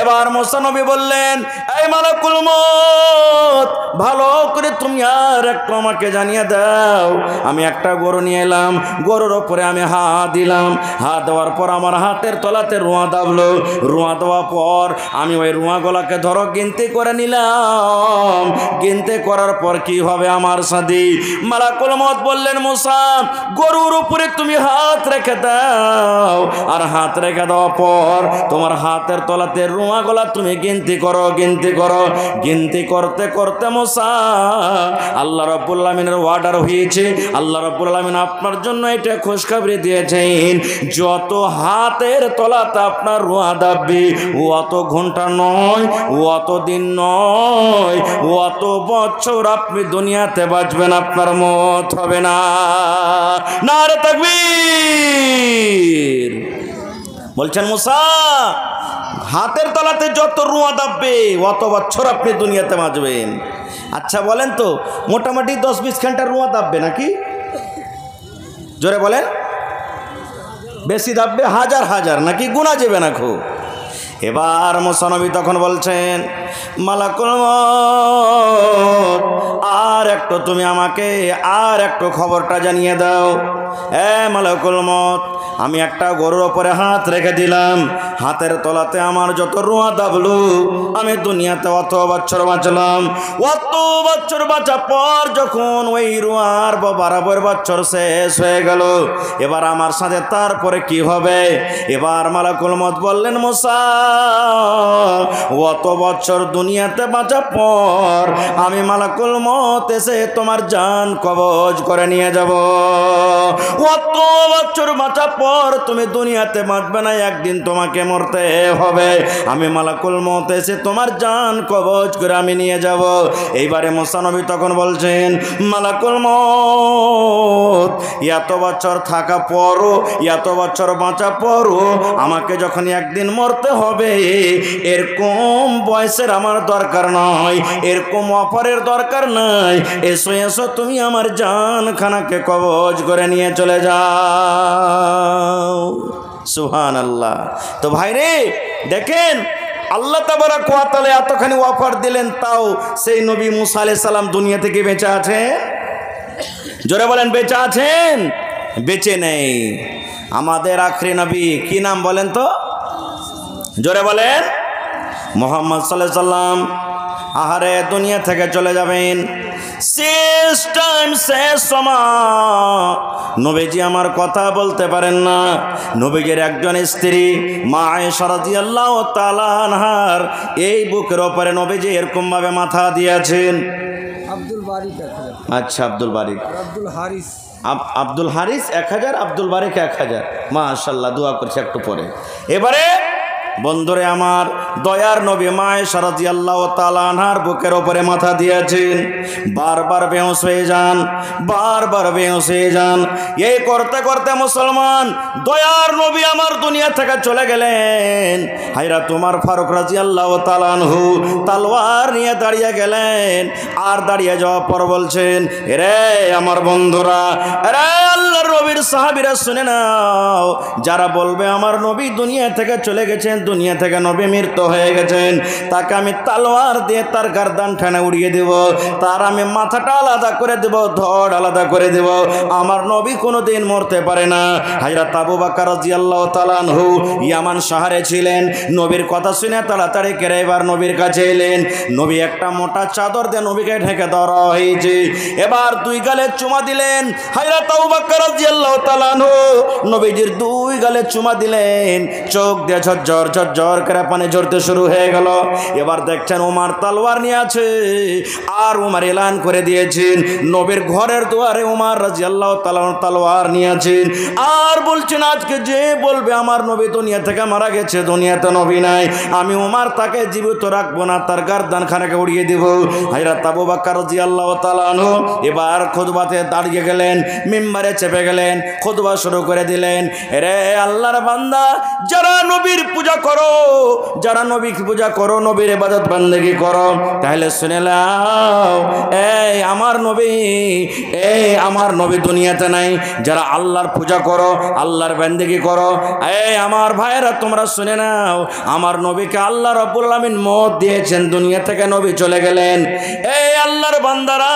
এবার মুসা নবী বললেন, এই মালাকুল মউত, ভালো করে তুমি আর একটু আমাকে জানিয়ে দাও, আমি একটা গরু নিয়ে এলাম, গরুর ওপরে আমি হাত দিলাম, হাত দেওয়ার পর আমার হাতের তলাতে রুয়া দাবলো, রুয়া দেওয়ার পর আমি ওই রুয়া গলাকে ধরো গিনতি করে নিলাম, গিনতি করার পর কি হবে আমার সাথে? মালাকুল মউত বললেন, মুসা গরুর উপরে তুমি হাত রেখে দাও, আর হাত রেখে দেওয়ার পর তোমার হাতের তলাতে রুয়া গলা তুমি গিনতি করো, গিনতি করো। গিনতি করতে করতে মুসা আল্লাহ রাব্বুল আলামিনের অর্ডার হয়েছে, আল্লাহ রাব্বুল আলামিন আপনার জন্য এটা খুশখবরি দিয়েছেন, যত হাতের তলাতে আপনার রুয়া দাববে, অত ঘন্টা নয়, অত দিন নয়, অত বছর আপনি দুনিয়াতে বাঁচবেন, আপনার মওত হবে না। নারে তাকবীর। বলছেন, মুসা হাতের তলাতে যত রুয়া দাববে অত বছর আপনি দুনিয়াতে বাঁচবেন। আচ্ছা বলেন তো, মোটামুটি 10-20 ঘন্টা রুয়া দাববে নাকি? জোরে বলেন, বেশি দাববে? হাজার হাজার নাকি? গুণা যাবে না খুব। এবার মুসা নবী তখন বলছেন, মালাকুল মউত, আর একটু তুমি আমাকে আর একটু খবরটা জানিয়ে দাও। মালাকুল মউত, আমি একটা গরুর ওপরে হাত রেখে দিলাম, হাতের তলাতে আমার যত রুয়া দাবলো, আমি দুনিয়াতে অত বছর বাঁচলাম, অত বছর বাঁচার পর যখন ওই রুয়ার 12 বছর শেষ হয়ে গেল, এবার আমার সাথে তারপরে কি হবে? এবার মালাকুল মউত বললেন, মুসা অত বছর দুনিয়াতে বাঁচার পর আমি মালাকুল মউত এসে তোমার জান কবজ করে নিয়ে যাব। অত বছর বাঁচার পর তুমি দুনিয়াতে বাঁচবে না, একদিন তোমাকে মরতে হবে, আমি মালাকুল মউত এসে তোমার জান কবজ করে আমি নিয়ে যাব। এইবারে মুসা নবী তখন বলছেন, মালাকুল মউত, এত বছর থাকা পরও, এত বছর বাঁচা পরও আমাকে যখন একদিন মরতে হবে, এরকম বয়সের আমার দরকার নয়, এরকম অফারের দরকার নাই, এসো এসো তুমি আমার জানখানাকে কবজ করে নিয়ে চলে যাও। সুবহানাল্লাহ। তো ভাইরে দেখেন, আল্লাহ তাবারাক ওয়া তাআলা এতখানি অফার দিলেন, তাও সেই নবী মুসা আলাইহিস সালাম দুনিয়া থেকে বেঁচে আছেন। জোরে বলেন, বেঁচে আছেন? বেঁচে নেই। আমাদের আখরি নবী কি নাম বলেন তো? জোরে বলেন। মুহাম্মদ সাল্লাল্লাহু আলাইহি সাল্লাম আহারে দুনিয়া থেকে চলে যাবেন। শেষ টাইম, শেষ সময়, নবীজি আমার কথা বলতে পারেন না। নবীজির একজন স্ত্রী মা আয়েশা রাদিয়াল্লাহু তাআলা আনহার এই বুকের ওপরে নবীজি এরকম ভাবে মাথা দিয়েছেন। আব্দুল বারিক 1000। আচ্ছা, আব্দুল বারিক, আব্দুল হারিস, আব্দুল হারিস 1000, আব্দুল বারিক 1000। মাশাআল্লাহ, দোয়া করছি একটু পরে। এবারে বন্ধুরে আমার, দয়ার নবী মা আয়েশা রাদিয়াল্লাহু তাআলা আনহার বুকের ওপরে মাথা দিয়েছেন। বারবার বেহুশ হয়ে যান, বারবার বেহুশ হয়ে যান। এই করতে করতে মুসলমান, দয়ার নবী আমার দুনিয়া থেকে চলে গেলেন। হায়রা তোমার ফারুক রাদিয়াল্লাহু তাআলা আনহু তলোয়ার নিয়ে দাঁড়িয়ে গেলেন। আর দাঁড়িয়ে যাওয়ার পর বলছেন, রে আমার বন্ধুরা, রে আল্লাহর নবীর সাহাবীরা শুনে নাও, যারা বলবে আমার নবী দুনিয়া থেকে চলে গেছেন, দুনিয়া থেকে নবী মৃত্যু হয়ে গেছেন, তাকে আমি তলোয়ার দিয়ে তার গর্দান ঠানে উড়িয়ে দেব, তার আমি মাথাটা আলাদা করে দেব, ধড় আলাদা করে দেব। আমার নবী কোনোদিন মরতে পারে না। হযরত আবু বকর রাদিয়াল্লাহু তাআলা আনহু ইয়ামান শহরে ছিলেন। নবীর কথা শুনে তাড়াতাড়ি করে এবার নবীর কাছে এলেন। নবী একটা মোটা চাদর দিয়ে নবীকে ঢেকে ধরা হয়েছে। এবার দুই গালে চুমা দিলেন। হযরত আবু বকর রাদিয়াল্লাহু তাআলা আনহু নবীজির দুই গালে চুমা দিলেন। চোখ দিয়ে ঝরঝর ঝরঝর করে পানি ঝরতে শুরু হয়ে গেল। এবার দেখছেন ওমর তলোয়ার নিয়ে আছে, আর ওমর এলান করে দিয়েছেন নবীর ঘরের দুয়ারে ওমর রাদিয়াল্লাহু তাআলা তলোয়ার নিয়ে আছেন। আর বলছেন, আজকে যে বলবে আমার নবী দুনিয়া থেকে মারা গেছে, দুনিয়াতে নবী নাই, আমি ওমর তাকে জীবিত রাখবো না, তার গর্দান খানাকে উড়িয়ে দেব। হযরত আবু বকর রাদিয়াল্লাহু তাআলা আনহু এবার খুতবাতে দাঁড়িয়ে গেলেন, মিম্বারে চেপে গেলেন, খুতবা শুরু করে দিলেন। রে আল্লাহর বান্দা, যারা নবীর পূজা করো, যারা নবীকে পূজা করো, নবীর ইবাদত বন্দেগী করো, তাহলে শুনে নাও, এই আমার নবী, এই আমার নবী দুনিয়াতে নাই। যারা আল্লাহর পূজা করো, আল্লাহর বন্দেগী করো, এই আমার ভাইরা তোমরা শুনে নাও, আমার নবীকে আল্লাহ রাব্বুল আলামিন মওত দিয়েছেন, দুনিয়া থেকে নবী চলে গেলেন। এই আল্লাহর বান্দারা,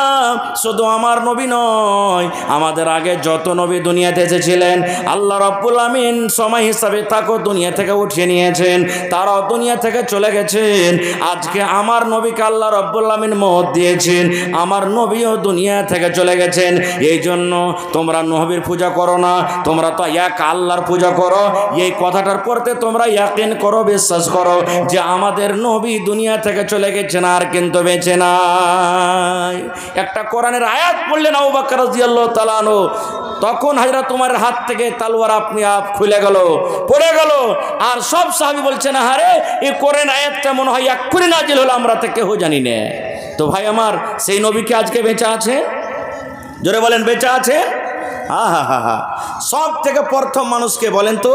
শুধু আমার নবী নয়, আমাদের আগে যত নবী দুনিয়াতে এসেছিলেন, আল্লাহ রাব্বুল আলামিন সময় হিসাবে তাকে দুনিয়া থেকে উঠিয়ে নিয়েছেন, তারাও দুনিয়া থেকে চলে গেছেন। আজকে আমার নবীকে আল্লাহ রাব্বুল আলামিন মওত দিয়েছেন, আমার নবীও দুনিয়া থেকে চলে গেছেন। এই জন্য তোমরা নবীর পূজা করো না, তোমরা তো এক আল্লাহর পূজা করো। এই কথাটার পরতে তোমরা ইয়াকিন করো, বিশ্বাস করো যে আমাদের নবী দুনিয়া থেকে চলে গেছেন, আর কিন্তু বেঁচে নাই। একটা কোরআনের আয়াত পড়লেন আবু বকর রাদিয়াল্লাহু তাআলা আনহু, তখন হযরত ওমরের হাত থেকে তলোয়ার আপনি আপ খুলে গেল, পড়ে গেল। আর সব সাহাবী বলছেন, আরে এই কোরআন আয়াতটা মনে হয় এক্ষুনি নাজিল হলো, আমরা তো কেউ জানি না। তো ভাই আমার, সেই নবী কি আজকে বেঁচে আছে? জোরে বলেন, বেঁচে আছে? হা হা হা। সব থেকে প্রথম মানুষকে বলেন তো,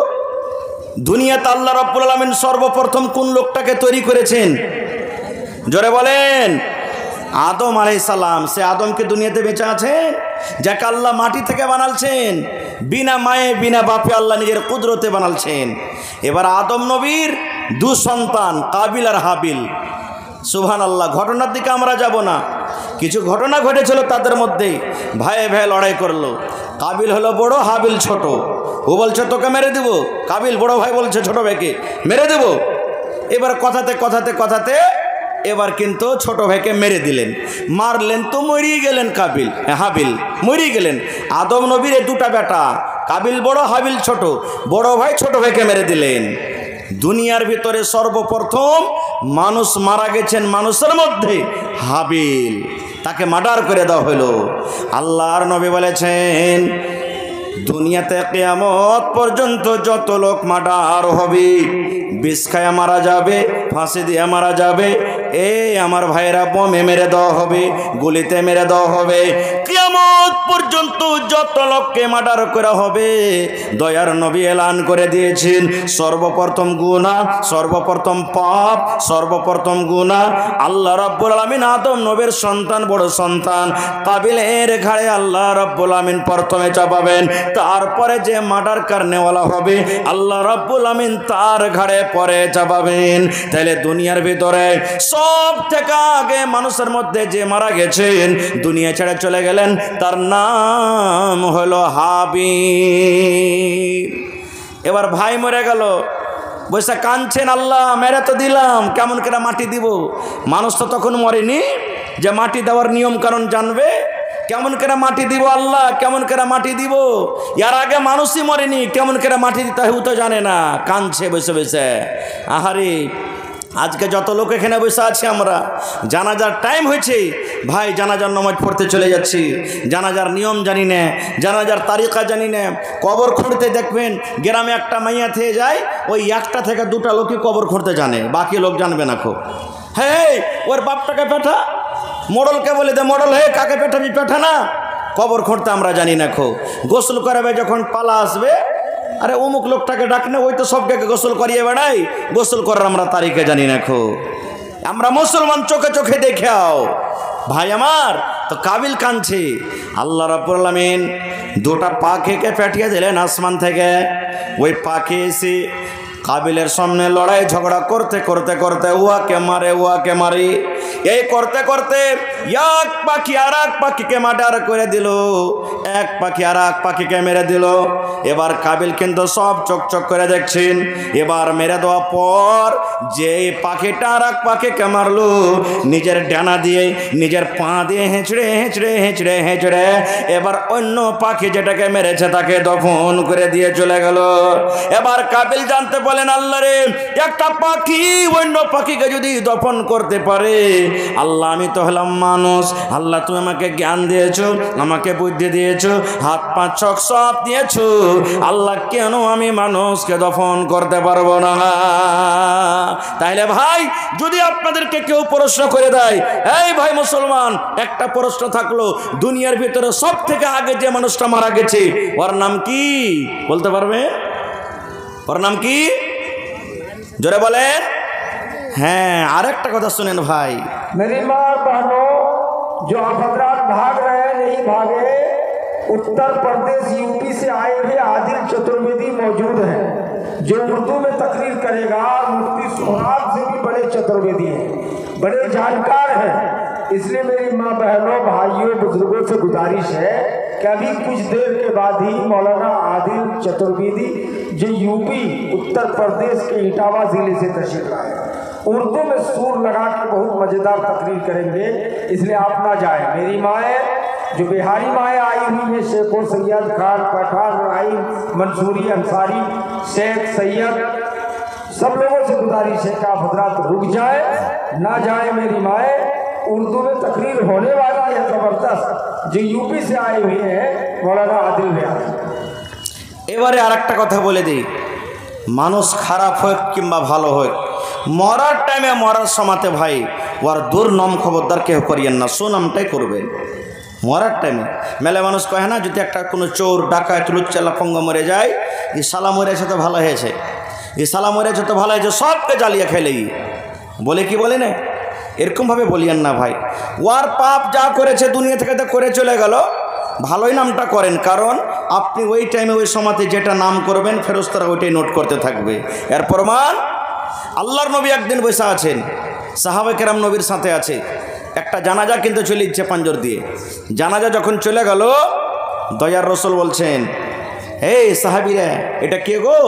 দুনিয়াতে আল্লাহ রাব্বুল আলামিন সর্বপ্রথম কোন লোকটাকে তৈরি করেছেন? জোরে বলেন। আদম আলাইহিস সালাম। সে আদমকে দুনিয়াতে বেঁচে আছে, যাকে আল্লাহ মাটি থেকে বানালছেন, বিনা মায়ে বিনা বাপে আল্লাহ নিজের কুদরতে বানালছেন। এবার আদম নবীর দু সন্তান কাবিল আর হাবিল। সুবহানাল্লাহ। ঘটনার দিকে আমরা যাব না, কিছু ঘটনা ঘটেছিল তাদের মধ্যে, ভাইয়ে ভাই লড়াই করলো। কাবিল হলো বড়, হাবিল ছোট। ও বলছে তোকে মেরে দেব, কাবিল বড় ভাই বলছে ছোট ভাইকে মেরে দেব। এবার কথাতে কথাতে কথাতে এবার কিন্তু ছোট ভাইকে মেরে দিলেন, মারলেন তো মরিয়ে গেলেন কাবিল, হাবিল মরিয়ে গেলেন। আদম নবীর দুটা বেটা, কাবিল বড় হাবিল ছোট, বড় ভাই ছোট ভাইকে মেরে দিলেন। দুনিয়ার ভিতরে সর্বপ্রথম মানুষ মারা গেছেন মানুষের মধ্যে হাবিল, তাকে মার্ডার করে দেওয়া হলো। আল্লাহর নবী বলেছেন, দুনিয়াতে কিয়ামত পর্যন্ত যত লোক মার্ডার হবে, বিষ খায়া মারা যাবে, ফাঁসি দিয়ে মারা যাবে, এই আমার ভাইরা বোমে মেরে দেওয়া হবে, গুলিতে মেরে দেওয়া হবে। কিয়ামত পর্যন্ত যত লোককে মার্ডার করা হবে, দয়ার নবী এলান করে দিয়েছেন, সর্বপ্রথম গুনাহ, সর্বপ্রথম পাপ, সর্বপ্রথম গুনাহ আল্লাহ রাব্বুল আলামিন আদম নবীর সন্তান, বড় সন্তান কাবিলের ঘাড়ে আল্লাহ রাব্বুল আলামিন প্রথমে চাপাবেন। তারপরে যে মার্ডার করনেওয়ালা হবে আল্লাহ রাব্বুল আলামিন তার ঘাড়ে পরে চাপাবেন। তাহলে দুনিয়ার ভিতরে সব থেকে আগে মানুষের মধ্যে যে মারা গেছেন, দুনিয়া ছেড়ে চলে গেলেন, তার নাম হলো হাবিল। এবার ভাই মরে গেল, বৈশা কাঁদছেন, আল্লাহ মেরে তো দিলাম, কেমন করে মাটি দিব? মানুষ তো তখন মরেনি যে মাটি দেওয়ার নিয়ম কারণ জানবে। কেমন করে মাটি দিব আল্লাহ, কেমন করে মাটি দিব? এর আগে মানুষই মরেনি, কেমন করে মাটি দিতে হয় তো জানে না, কাঁদছে বসে বসে। আহারে, আজকে যত লোক এখানে বসে আছি আমরা, জানাজার টাইম হয়েছে ভাই, জানাজার নামাজ পড়তে চলে যাচ্ছি, জানাজার নিয়ম জানি না, জানাজার তারিকা জানি না। কবর খুঁড়তে দেখবেন গ্রামে একটা মাইয়া থেকে যায়, ওই একটা থেকে দুটা লোকই কবর খুঁড়তে জানে, বাকি লোক জানবে না। খো হ্যাঁ, ওর বাপটাকে পেঠা, মোড়লকে বলে দে মোড়ল, হে কাকে পেঠাবি, পেঠা না। কবর খুঁড়তে আমরা জানি না। খো গোসল করাবে যখন পালা আসবে, আরে অমুক লোকটাকে ডাকনে, ওই তো সবকে গোসল করিয়ে বেড়াই, গোসল করার আমরা তারিখে জানি না। খো আমরা মুসলমান, চোখে চোখে দেখাও ভাই আমার। তো কাবিল কাঁদছে, আল্লাহ রাব্বুল আলামিন দুটা পাখিকে পাঠিয়ে দিলেন আসমান থেকে। ওই পাখি এসে কাবিলের সামনে লড়াই ঝগড়া করতে করতে করতে উহাকে মারে, উহাকে মারি, এই করতে করতে এক পাখি আর এক পাখিকে মার্ডার করে দিল, এক পাখি আর এক পাখিকে মেরে দিল। এবার কাবিল কিন্তু সব চকচক করে দেখছেন। এবার মেরে দেওয়ার পর যে পাখিটা আর এক পাখিকে মারলো, নিজের ডানা দিয়ে নিজের পা দিয়ে হেঁচড়ে হেঁচড়ে হেঁচড়ে হেঁচড়ে এবার অন্য পাখি যেটাকে মেরেছে তাকে দফন করে দিয়ে চলে গেল। এবার কাবিল জানতে বলেন, আল্লাহ রে, একটা পাখি অন্য পাখিকে যদি দফন করতে পারে, আল্লাহ আমি তো হলাম মানুষ, আল্লাহ তুমি আমাকে জ্ঞান দিয়েছো, আমাকে বুদ্ধি দিয়েছো, হাত পা চোখ সব দিয়েছো, আল্লাহ কেন আমি মানুষকে দফন করতে পারবো না? তাইলে ভাই, যদি আপনাদেরকে কেউ প্রশ্ন করে দেয়, এই ভাই মুসলমান, একটা প্রশ্ন থাকলো, দুনিয়ার ভিতরে সব থেকে আগে যে মানুষটা মারা গেছে ওর নাম কি বলতে পারবে? ওর নাম কি? জোরে বলেন। হ্যাঁ, আরেকটা কথা শুনেন ভাই, मेरी माँ बहनों, जो आप हजरात भाग रहे हैं नहीं भागे, उत्तर प्रदेश यूपी से आए हुए आदिल चतुर्वेदी मौजूद हैं, जो उर्दू में तकरीर करेगा। मुफ्ती सोहराब से भी बड़े चतुर्वेदी हैं, बड़े जानकार हैं। इसलिए मेरी माँ बहनों, भाइयों, बुजुर्गों से गुजारिश है कि अभी कुछ देर के बाद ही मौलाना आदिल चतुर्वेदी, जो यूपी उत्तर प्रदेश के इटावा जिले से तशरीफ लाए, उर्दू में सुर लगा के बहुत मजेदार तकरीर करेंगे, इसलिए आप ना जाए। मेरी माएँ, जो बिहारी माएँ आई हुई है, शेखो सैयद खान, पठान, राइम, मंसूरी, अंसारी, शेख सैयद, सब लोगों से गुजारिश है कि आप हजरात रुक जाए, ना जाए। मेरी माएँ, उर्दू में तकरीर होने वाली है जबरदस्त, जो यूपी से आए हुए हैं मौलाना आदिल भैया। এবারে আরেকটা কথা বলে দিই, মানুষ খারাপ হোক কিংবা ভালো হোক, মরার টাইমে মরার সময়তে ভাই ওর দুর্নাম খবরদার কেউ করিয়েন না, সুনামটাই করবেন। মরার টাইমে মেলে মানুষ কহে না, যদি একটা কোনো চোর ডাকাত লুচ্চালা পঙ্গ মরে যায়, এই সালা মরেছে তো ভালো হয়েছে, এই সালা মরেছে তো ভালো হয়েছে, সবকে জ্বালিয়ে খেলেই বলে, কি বলে না? এরকমভাবে বলিয়েন না ভাই। ওর পাপ যা করেছে দুনিয়া থেকে তো করে চলে গেল, ভালোই নামটা করেন, কারণ আপনি ওই টাইমে ওই সময়তে যেটা নাম করবেন ফেরেশতারা ওইটাই নোট করতে থাকবে। এর প্রমাণ, আল্লাহর নবী একদিন বসে আছেন, সাহাবে কেরাম নবীর সাথে আছে, একটা জানাজা কিন্তু চলে ইচ্ছে পাঞ্জর দিয়ে। জানাজা যখন চলে গেল, দয়ার রসুল বলছেন, এই সাহাবীরা, এটা কে গো?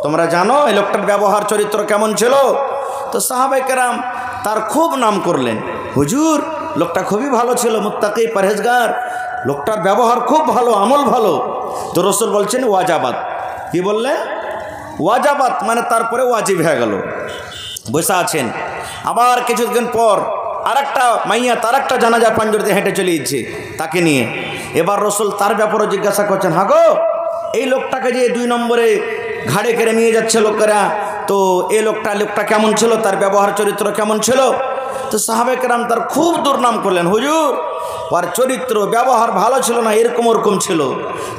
তোমরা জানো এই লোকটার ব্যবহার চরিত্র কেমন ছিল? তো সাহাবে কেরাম তার খুব নাম করলেন, হুজুর লোকটা খুবই ভালো ছিল, মুত্তাকি, পরহেজগার, লোকটার ব্যবহার খুব ভালো, আমল ভালো। তো রসুল বলছেন ওয়াজাবাত। কি বললেন? ওয়াজাবাত, মানে তারপরে ওয়াজিব হয়ে গেল। বসে আছেন, আবার কিছুদিন পর আরেকটা মাইয়া তার একটা জানাজা পাঞ্জর দিয়ে হেঁটে চলে যাচ্ছে তাকে নিয়ে। এবার রসুল তার ব্যাপারে জিজ্ঞাসা করছেন, হ্যাঁ গো, এই লোকটাকে যে 2 নম্বরে ঘাড়ে কেড়ে নিয়ে যাচ্ছে লোকেরা, তো এই লোকটা কেমন ছিল, তার ব্যবহার চরিত্র কেমন ছিল? তো সাহাবে কেরাম তার খুব দুর্নাম করলেন, হুজুর ওর চরিত্র ব্যবহার ভালো ছিল না, এরকম ওরকম ছিল।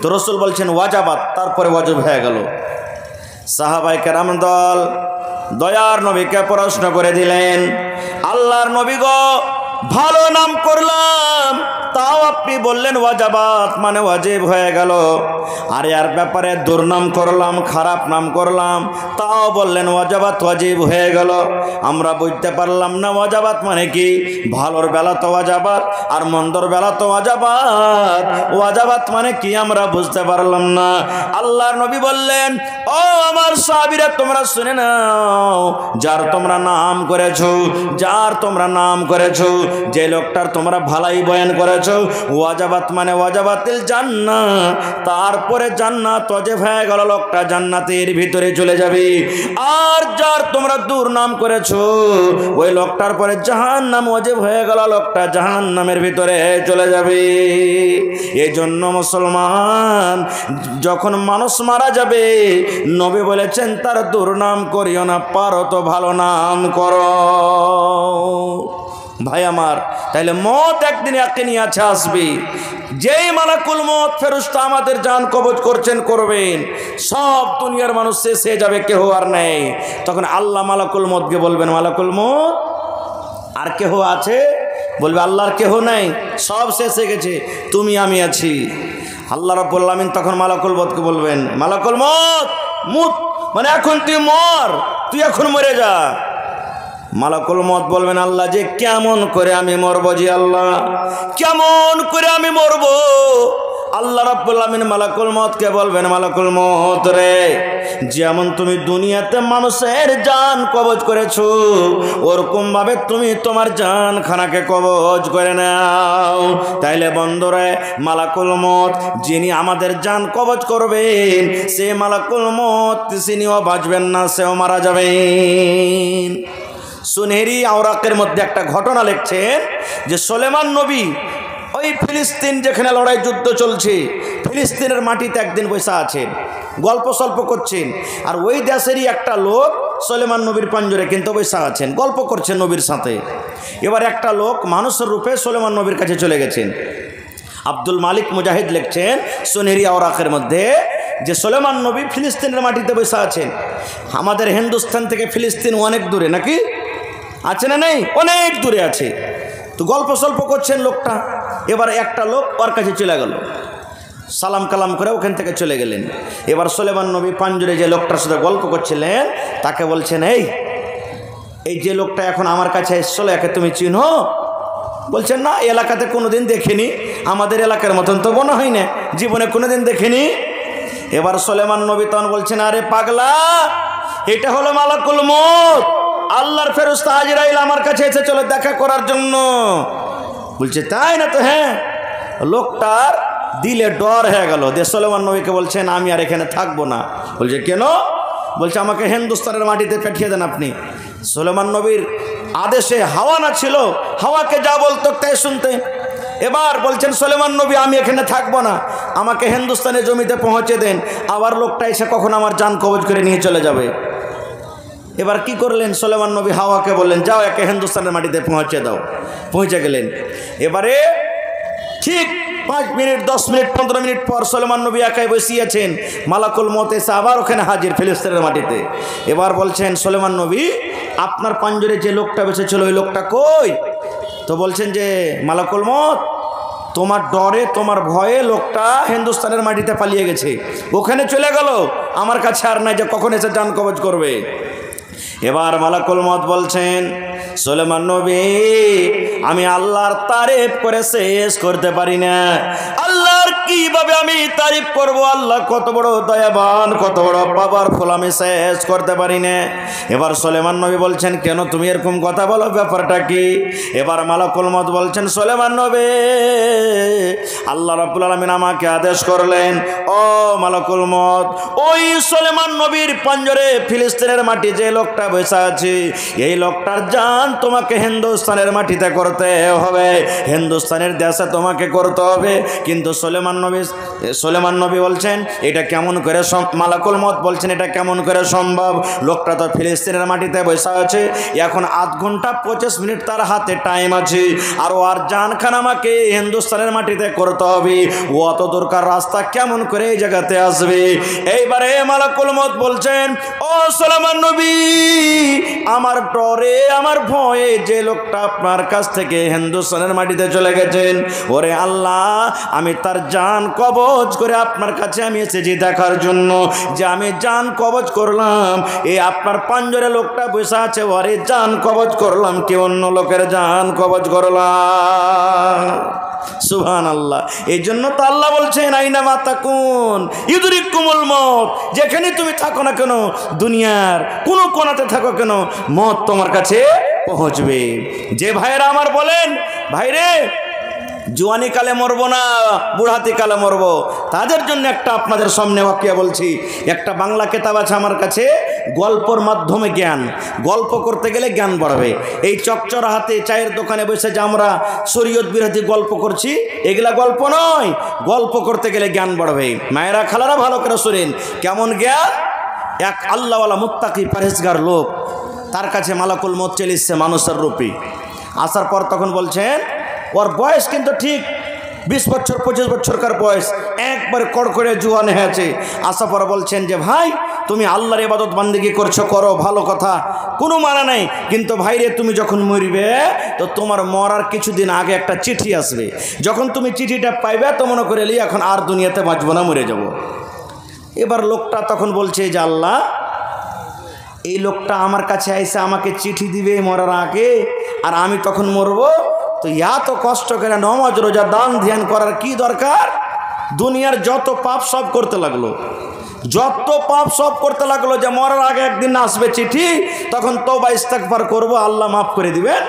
তো রসুল বলছেন ওয়াজাবাত, তারপরে ওয়াজিব হয়ে গেল। সাহাবায়ে কেরাম দল দয়ার নবীকে প্রশ্ন করে দিলেন, আল্লাহর নবী গো, ভালো নাম করলাম, তাও আপনি বললেন ওয়াজাবাত মানে ওয়াজিব হয়ে গেল। আর এর ব্যাপারে দুর্নাম করলাম, খারাপ নাম করলাম, তাও বললেন ওয়াজাবাত ওয়াজিব হয়ে গেল। আমরা বুঝতে পারলাম না ওয়াজাবাত মানে কি। ভালোর বেলা তো ওয়াজাবাত আর মন্দর বেলা তো ওয়াজাবাত। ওয়াজাবাত মানে কি আমরা বুঝতে পারলাম না। আল্লাহর নবী বললেন, ও আমার সাহাবীরা তোমরা শুনে নাও, যার তোমরা নাম করেছো, যার তোমরা নাম করেছো, যে লোকটার তোমরা ভালাই বয়ান করেছো, ওয়াজাবাত মানে ওয়াজাবাতিল জান্নাত, তারপরে জান্নাত ওয়াজিব হয়ে গেল, লোকটা জান্নাতের ভিতরে চলে যাবে। আর যার তোমরা দুর্নাম করেছো, ওই লোকটার পরে জাহান্নাম ওয়াজিব হয়ে গেল, লোকটা জাহান্নামের ভিতরে চলে যাবে। এই জন্য মুসলমান, যখন মানুষ মারা যাবে, নবী বলেছেন তার দুর্নাম করিও না, পারো তো ভালো নাম করো। ভাই আমার, তাইলে মত একদিন এখনই আছে, আসবে। যেই মালাকুল মত ফেরেশতা আমাদের জান কবজ করছেন, করবেন, সব দুনিয়ার মানুষ শেষ হয়ে যাবে, কেহ আর নেই। তখন আল্লাহ মালাকুল মতকে বলবেন, মালাকুল মত আর কেহ আছে? বলবে আল্লাহর কেহ নাই, সব শেষ হয়ে গেছে, তুমি আমি আছি। আল্লাহ রাব্বুল আলামিন তখন মালাকুল মতকে বলবেন, মালাকুল মত মুত মানে এখন তুই মর, তুই এখন মরে যা। মালাকুল মত বলবেন, আল্লাহ যে কেমন করে আমি মরবো, জি আল্লাহ কেমন করে আমি মরবো? আল্লাহ রাব্বুল আলামিন মালাকুল মতকে বলবেন, মালাকুল মত রে, যেমন তুমি দুনিয়াতে মানুষের জান কবজ করেছো, ওরকম ভাবে তুমি তোমার জান খানাকে কবজ করে নাও। তাইলে বন্ধুরে, মালাকুল মত যিনি আমাদের জান কবজ করবেন, সে মালাকুল মত তিনিও বাঁচবেন না, সেও মারা যাবেন। সুনেহেরি আওরাকের মধ্যে একটা ঘটনা লিখছেন যে সুলেমান নবী ওই ফিলিস্তিন যেখানে লড়াই যুদ্ধ চলছে, ফিলিস্তিনের মাটিতে একদিন বসে আছেন, গল্প সল্প করছেন। আর ওই দেশেরই একটা লোক সুলেমান নবীর পাঞ্জরে কিন্তু বসে আছেন, গল্প করছেন নবীর সাথে। এবার একটা লোক মানুষের রূপে সুলেমান নবীর কাছে চলে গেছেন। আব্দুল মালিক মুজাহিদ লিখছেন সুনেহেরি আওরাকের মধ্যে যে সুলেমান নবী ফিলিস্তিনের মাটিতে বসে আছেন। আমাদের হিন্দুস্তান থেকে ফিলিস্তিন অনেক দূরে, নাকি আছে না? নেই, অনেক দূরে আছে। তো গল্প সল্প করছেন লোকটা। এবার একটা লোক ওর কাছে চলে গেল, সালাম কালাম করে ওখান থেকে চলে গেলেন। এবার সুলেমান নবী পাঞ্জরে যে লোকটার সাথে গল্প করছিলেন, তাকে বলছেন, এই যে লোকটা এখন আমার কাছে এসেছিল, একে তুমি চিনো? বলছেন, না, এলাকাতে কোনোদিন দেখিনি, আমাদের এলাকার মতন তো মনে হয় না, জীবনে কোনোদিন দেখিনি। এবার সুলেমান নবী তখন বলছেন, আরে পাগলা, এটা হলো মালাকুল মত, আল্লাহর ফেরেশতা আজরাইল আমার কাছে এসেছিল দেখা করার জন্য। বলছে, তাই না? তো হ্যাঁ। লোকটার দিলে ডর হয়ে গেল। সুলেমান নবীকে বলছেন, আমি আর এখানে থাকবো না। বলছে, কেন? বলছে, আমাকে হিন্দুস্তানের মাটিতে পাঠিয়ে দেন আপনি। সুলেমান নবীর আদেশে হাওয়া না ছিল, হাওয়াকে যা বলতো তাই শুনতে। এবার বলছেন সুলেমান নবী, আমি এখানে থাকবো না, আমাকে হিন্দুস্তানের জমিতে পৌঁছে দেন, আবার লোকটা এসে কখন আমার জান কবজ করে নিয়ে চলে যাবে। এবার কি করলেন? সুলেমান নবী হাওয়াকে বললেন, যাও একে হিন্দুস্তানের মাটিতে পৌঁছে দাও। পৌঁছে গেলেন। এবারে ঠিক 5 মিনিট, 10 মিনিট, 15 মিনিট পর সুলেমান নবী একাই বসিয়েছেন, মালাকুল মত এসে আবার ওখানে হাজির ফিলিস্তিনের মাটিতে। এবার বলছেন সুলেমান নবী, আপনার পাঞ্জরে যে লোকটা বসেছিল ওই লোকটা কই? তো বলছেন যে মালাকুল মত, তোমার ডরে, তোমার ভয়ে লোকটা হিন্দুস্তানের মাটিতে পালিয়ে গেছে, ওখানে চলে গেল, আমার কাছে আর নাই যে কখন এসে জান কবজ করবে। এবার মালাকুল মত বলছেন, সুলেমান নবী, আমি আল্লাহর তারিফ করে শেষ করতে পারি না। আল্লাহর কিভাবে আমি তারিফ করব? আল্লাহ কত বড় দয়াবান, কত বড় পাওয়ারফুল, আমি শেষ করতে পারি না। এবার সুলেমান নবী বলছেন, কেন তুমি এরকম কথা বলো, ব্যাপারটা কি? এবার মালাকুল মত বলছেন, সুলেমান নবী, আল্লাহ রাব্বুল আলামিন আমাকে আদেশ করলেন, ও মালাকুল মত, ওই সুলেমান নবীর পাঞ্জরে ফিলিস্তিনের মাটি যে লোকটা বসে আছে, এই লোকটার জান তোমাকে হিন্দুস্তানের মাটিতে করতে হবে, হিন্দুস্তানের দেশে তোমাকে করতে হবে। কিন্তু সুলেমান সুলেমান নবী বলছেন এটা কেমন করে মালাকুল মউত বলছেন এটা কেমন করে সম্ভব? লোকটা তো ফিলিস্তিনের মাটিতে বসে আছে, এখন 8 ঘন্টা 25 মিনিট তার হাতে টাইম আছে, আর ওর জানখান আমাকে হিন্দুস্তানের মাটিতে করতে হবে, ও অত দূরকার রাস্তা কেমন করে এই জায়গাতে আসবে? এইবারে মালাকুল মউত বলছেন, ও সুলেমান নবী, আমার ডরে আমার ভয়ে যে লোকটা আপনার কাছ থেকে হিন্দুস্তানের মাটিতে চলে গেছেন, ওরে আল্লাহ, আমি তার জান কবজ করে আপনার কাছে আমি এসেছি দেখার জন্য যে আমি জান কবজ করলাম, এই আপনার পাঞ্জরে লোকটা বসে আছে, ওরে জান কবজ করলাম কি অন্য লোকের জান কবজ করলাম? সুবহানাল্লাহ। এই জন্য তো আল্লাহ বলছেন আইনা মা তাকুন ইউদরিকুমুল মউত, যেখানে তুমি থাকো না কেন, দুনিয়ার কোনো কোণাতে থাকো কেন, মত তোমার কাছে পৌঁছবে। যে ভাইরা আমার বলেন ভাইরে জোয়ানি কালে মরবো না বুড়াতি কালে মরবো, তাদের জন্য একটা আপনাদের সামনে ওয়াকিয়া বলছি। একটা বাংলা কিতাব আছে আমার কাছে, গল্পর মাধ্যমে জ্ঞান, গল্প করতে গেলে জ্ঞান বাড়বে। এই চকচর হাতে চায়ের দোকানে বসে যে আমরা শরীয়ত বিরোধী গল্প করছি, এগুলা গল্প নয়, গল্প করতে গেলে জ্ঞান বাড়বে। মায়েরা খালারা ভালো করে শুনেন, কেমন জ্ঞান? এক আল্লাহওয়ালা মুত্তাকি পরহেজগার লোক, তার কাছে মালাকুল মউত চলে এসেছে মানুষের রূপে। আসার পর তখন বলছেন, ওর বয়স কিন্তু ঠিক 20 বছর 25 বছরকার বয়স, একবার কড়কড়ে জোয়ান হয়েছে। আসার পর বলছেন যে ভাই, তুমি আল্লাহর ইবাদত বান্দেগি করছো, করো, ভালো কথা, কোনো মানা নাই, কিন্তু ভাইরে তুমি যখন মরবে তো তোমার মরার কিছুদিন আগে একটা চিঠি আসবে, যখন তুমি চিঠিটা পাইবে তো মনে করে এলি এখন আর দুনিয়াতে বাঁচবো না, মরে যাব। এবার লোকটা তখন বলছে যে আল্লাহ, এই লোকটা আমার কাছে আইসে আমাকে চিঠি দিবে মরার আগে, আর আমি তখন মরবো, তো এত কষ্ট করে নামাজ রোজা দান ধ্যান করার কি দরকার? দুনিয়ার যত পাপ সব করতে লাগলো, যত পাপ সব করতে লাগলো, যে মরার আগে একদিন আসবে চিঠি, তখন তওবা ইস্তেগফার করবো, আল্লাহ মাফ করে দিবেন।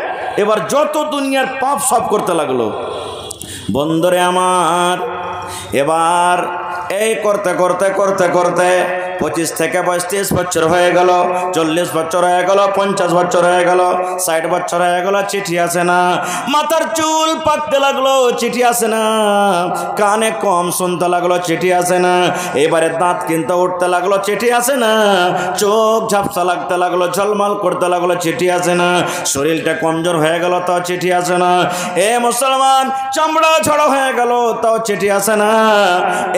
এবার যত দুনিয়ার পাপ সব করতে লাগলো। বন্ধুরে আমার, এবার এই করতে করতে করতে করতে 25 থেকে 35 বছর হয়ে গেল, 40 বছর হয়ে গেল, 50 বছর হয়ে গেল, 60 বছর হয়ে গেল, চিঠি আসে না। মাথার চুল পাকতে লাগলো, চিঠি আসে না। কানে কম শুনতে লাগলো, চিঠি আসে না। এবারে দাঁত কিন্তু উঠতে লাগলো, চিঠি আসে না। চোখ ঝাপসা লাগতে লাগলো, ঝলমল করতে লাগলো, চিঠি আসে না। শরীরটা কমজোর হয়ে গেল, তাও চিঠি আসে না। এ মুসলমান, চামড়া ঝড়ো হয়ে গেল, তাও চিঠি আসে না।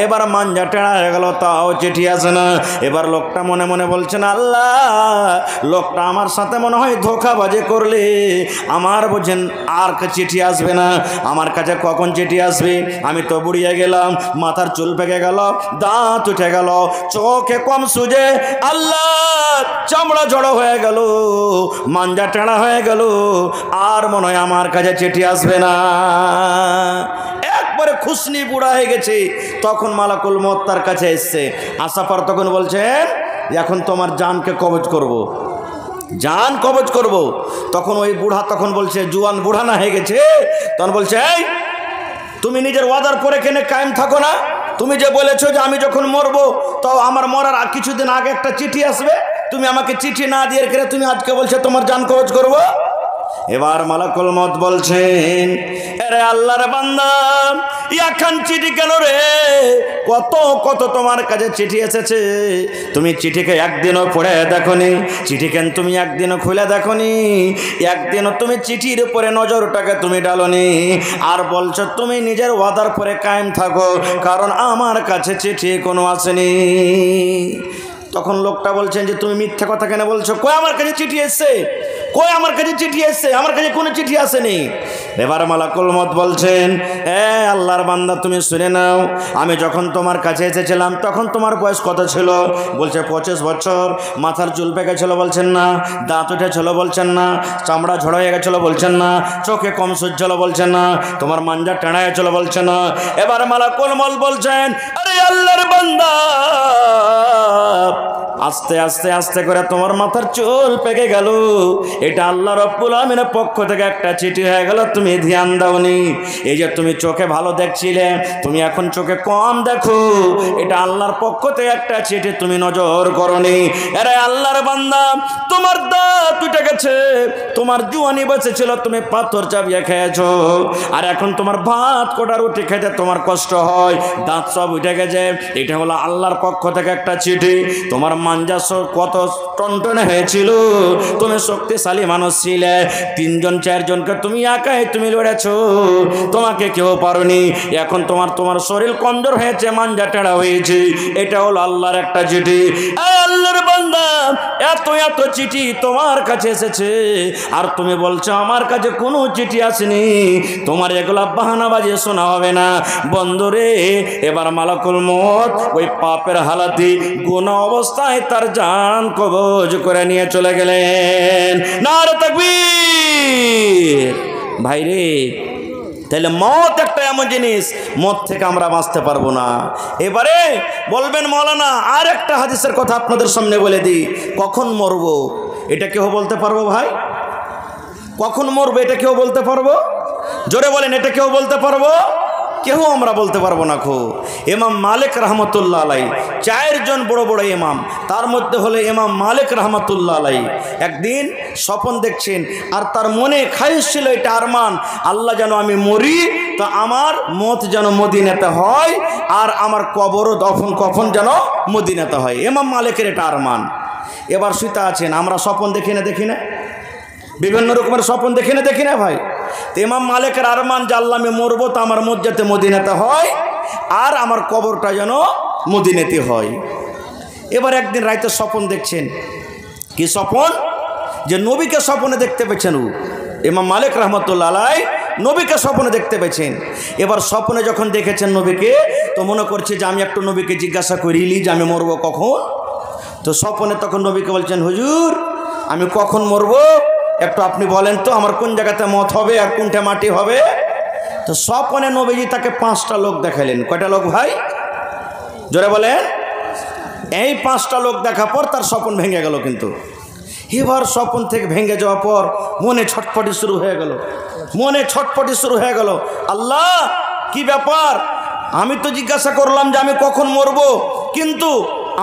এবার মাঞ্জা টেড়া হয়ে গেল, তাও চিঠি আসে না। এবার লোকটা মনে মনে বলছেন, আল্লাহ, লোকটা আমার সাথে মনে হয় ধোঁকাবাজি করলে, আমার বোঝেন আর চিঠি আসবে না, আমার কাছে কখন চিঠি আসবে? আমি তো বুড়িয়ে গেলাম, মাথার চুল পেকে গেল, দাঁত উঠে গেল, চোখে কম সুজে, আল্লাহ, চামড়া জড়ো হয়ে গেল, মাঞ্জা টেড়া হয়ে গেল, আর মনে হয় আমার কাছে চিঠি আসবে না। একবারে খুশনি বুড়া হয়ে গেছে। তখন মালাকুল মউত তার কাছে এসছে। আসার পর তখন বলছেন, এখন তোমার জানকে কবজ করব, জান কবজ করব। তখন ওই বুড়া তখন বলছে, জুয়ান বুড়া না হয়ে গেছে, তখন বলছে, এই তুমি নিজের ওয়াদার পরে কেন কায়েম থাকো না? তুমি যে বলেছো যে আমি যখন মরবো তো আমার মরার কিছুদিন আগে একটা চিঠি আসবে, তুমি আমাকে চিঠি না দিয়ে রেখে তুমি আজকে বলছো তোমার জান কবজ করব। এবার মালাকুল মউত বলছেন, আরে আল্লাহর বান্দা, এখন চিঠি কেন রে? কত কত তোমার কাছে চিঠি এসেছে, তুমি চিঠিকে একদিনও পড়ে দেখোনি, চিঠি কেন তুমি একদিনও খুলে দেখোনি, একদিনও তুমি চিঠির উপরে নজরটাকে তুমি ডালোনি, আর বলছো তুমি নিজের ওয়াদার পরে কায়েম থাকো, কারণ আমার কাছে চিঠি কোনো আসেনি। তখন লোকটা বলছেন যে তুমি মিথ্যা কথা কেন বলছো? কই আমার কাছে চিঠি এসছে, কই আমার কাছে চিঠি এসছে, আমার কাছে কোনো চিঠি আসেনি। এবার মালাকুল মউত বলছেন, আল্লাহর বান্দা, তুমি শুনে নাও, আমি যখন তোমার কাছে এসেছিলাম তখন তোমার বয়স কত ছিল? বলছে 25 বছর। মাথার চুল পেকে ছিল বলছেন না, দাঁত উঠেছিল বলছেন না, চামড়া ঝড় হয়ে গেছিল বলছেন না, চোখে কম সহ্য বলছেন না, তোমার মাঞ্জা টেড়া হয়েছিল বলছেন না। এবার মালাকুল মউত বলছেন, আরে আল্লাহর বান্দা, আস্তে আস্তে আস্তে করে তোমার মাথার চুল পেকে গেল, এটা আল্লাহ রাব্বুল আলামিনের পক্ষ থেকে একটা চিঠি হয়ে গেল, তুমি তুমি ধ্যান দাওনি। এই যে তুমি চোখে ভালো দেখছিলে, তুমি এখন চোখে কম দেখো, এটা আল্লাহর পক্ষ থেকে একটা চিঠি, তুমি নজর করনি। আরে আল্লাহর বান্দা, তোমার দাঁত উঠে গেছে, তোমার জুয়ানি বেঁচেছিল, তুমি পাথর চাপিয়ে খেয়েছো, আর এখন তোমার ভাত কোটা রুটি খেতে তোমার কষ্ট হয়, দাঁত সব উঠে গেছে। এটা হলো আল্লাহর পক্ষ থেকে একটা চিঠি। তোমার মাঞ্জা কত টনটনে হয়েছিল, তুমি শক্তিশালী মানুষ ছিলে, 3 জন 4 জনকে তুমি একাই তুমি লড়েছো, তোমাকে কেউ পারোনি। এখন তোমার শরীর কমজোর হয়েছে, মাঞ্জা টেড়া হয়েছে, এটা হলো আল্লাহর একটা চিঠি। আল্লাহর বান্দা, এত এত চিঠি তোমার কাছে এসেছে, আর তুমি বলছো আমার কাছে কোনো চিঠি আসেনি। তোমার এগুলা বাহানা বাজিয়ে শোনা হবে না বন্ধুরে। এবার মালাকুল মউত ওই পাপের হালাতি গুনাহ অবস্থায় তার জান কবজ করে নিয়ে চলে গেলেন। নারে তাকবীর। ভাইরে, তাহলে মত একটা এমন জিনিস, মত থেকে আমরা বাঁচতে পারবো না। এবারে বলবেন মৌলানা আর একটা হাদিসের কথা আপনাদের সামনে বলে দিই, কখন মরবো এটা কেউ বলতে পারবো? ভাই, কখন মরবো এটা কেউ বলতে পারবো? জোরে বলেন, এটা কেউ বলতে পারবো? কেউ আমরা বলতে পারবো না। ইমাম মালিক রহমতুল্লাহ আলাই, 4 জন বড় বড় ইমাম, তার মধ্যে হলো ইমাম মালিক রহমতুল্লাহ আলাই। একদিন স্বপ্ন দেখছেন, আর তার মনে খায়েশ ছিল, এটা আরমান, আল্লাহ যেন আমি মরি, তো আমার মত যেন মদিনাতে হয়, আর আমার কবর দফন কফন যেন মদিনাতে হয়। ইমাম মালিকের এটা আরমান। এবার শুতে আছেন, আমরা স্বপ্ন দেখি না, বিভিন্ন রকমের স্বপ্ন দেখি না ভাই। তো ইমাম মালিকের আরমান যে আল্লাহ আমি মরবো, তো আমার মজ্জাতে মদিনাতে হয়, আর আমার কবরটা যেন মদিনাতে হয়। এবার একদিন রাইতে স্বপ্ন দেখছেন, কি স্বপ্ন? যে নবীকে স্বপ্নে দেখতে পেয়েছেন। ইমাম মালিক রহমতুল্লাহ আলাই নবীকে স্বপ্নে দেখতে পেয়েছেন। এবার স্বপ্নে যখন দেখেছেন নবীকে, তো মনে করছে যে আমি একটু নবীকে জিজ্ঞাসা করিলি যে আমি মরবো কখন। তো স্বপ্নে তখন নবীকে বলছেন, হুজুর আমি কখন মরবো একটু আপনি বলেন তো, আমার কোন জায়গাতে মত হবে আর কোনটা মাটি হবে। তো স্বপ্নে নবীজি তাকে 5টা লোক দেখালেন। কয়টা লোক ভাই? জোরে বলেন। এই 5টা লোক দেখা পর তার স্বপ্ন ভেঙে গেল। কিন্তু এবার স্বপ্ন থেকে ভেঙে যাওয়ার পর মনে ছটফটি শুরু হয়ে গেল, আল্লাহ কি ব্যাপার, আমি তো জিজ্ঞাসা করলাম যে আমি কখন মরবো, কিন্তু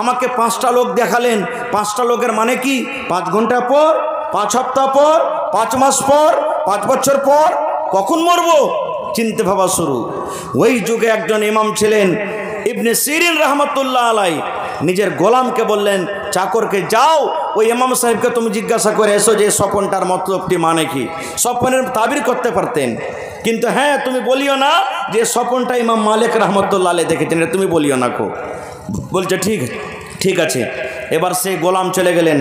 আমাকে 5টা লোক দেখালেন। 5টা লোকের মানে কি? 5 ঘন্টা পর, 5 সপ্তাহ পর, 5 মাস পর, 5 বছর পর, কখন মরবো চিনতে ভাবা শুরু। ওই যুগে একজন ইমাম ছিলেন ইবনে সিরিন রহমতুল্লাহ আলাই, নিজের গোলামকে বললেন, চাকরকে, যাও ওই ইমাম সাহেবকে তুমি জিজ্ঞাসা করে এসো যে স্বপনটার মতলবটি মানে কি। স্বপনের তাবির করতে পারতেন, কিন্তু হ্যাঁ তুমি বলিও না যে স্বপনটা ইমাম মালিক রহমতুল্লাহ আলাই দেখেছেন, এটা তুমি বলিও না। বলছে ঠিক আছে। এবার সেই গোলাম চলে গেলেন,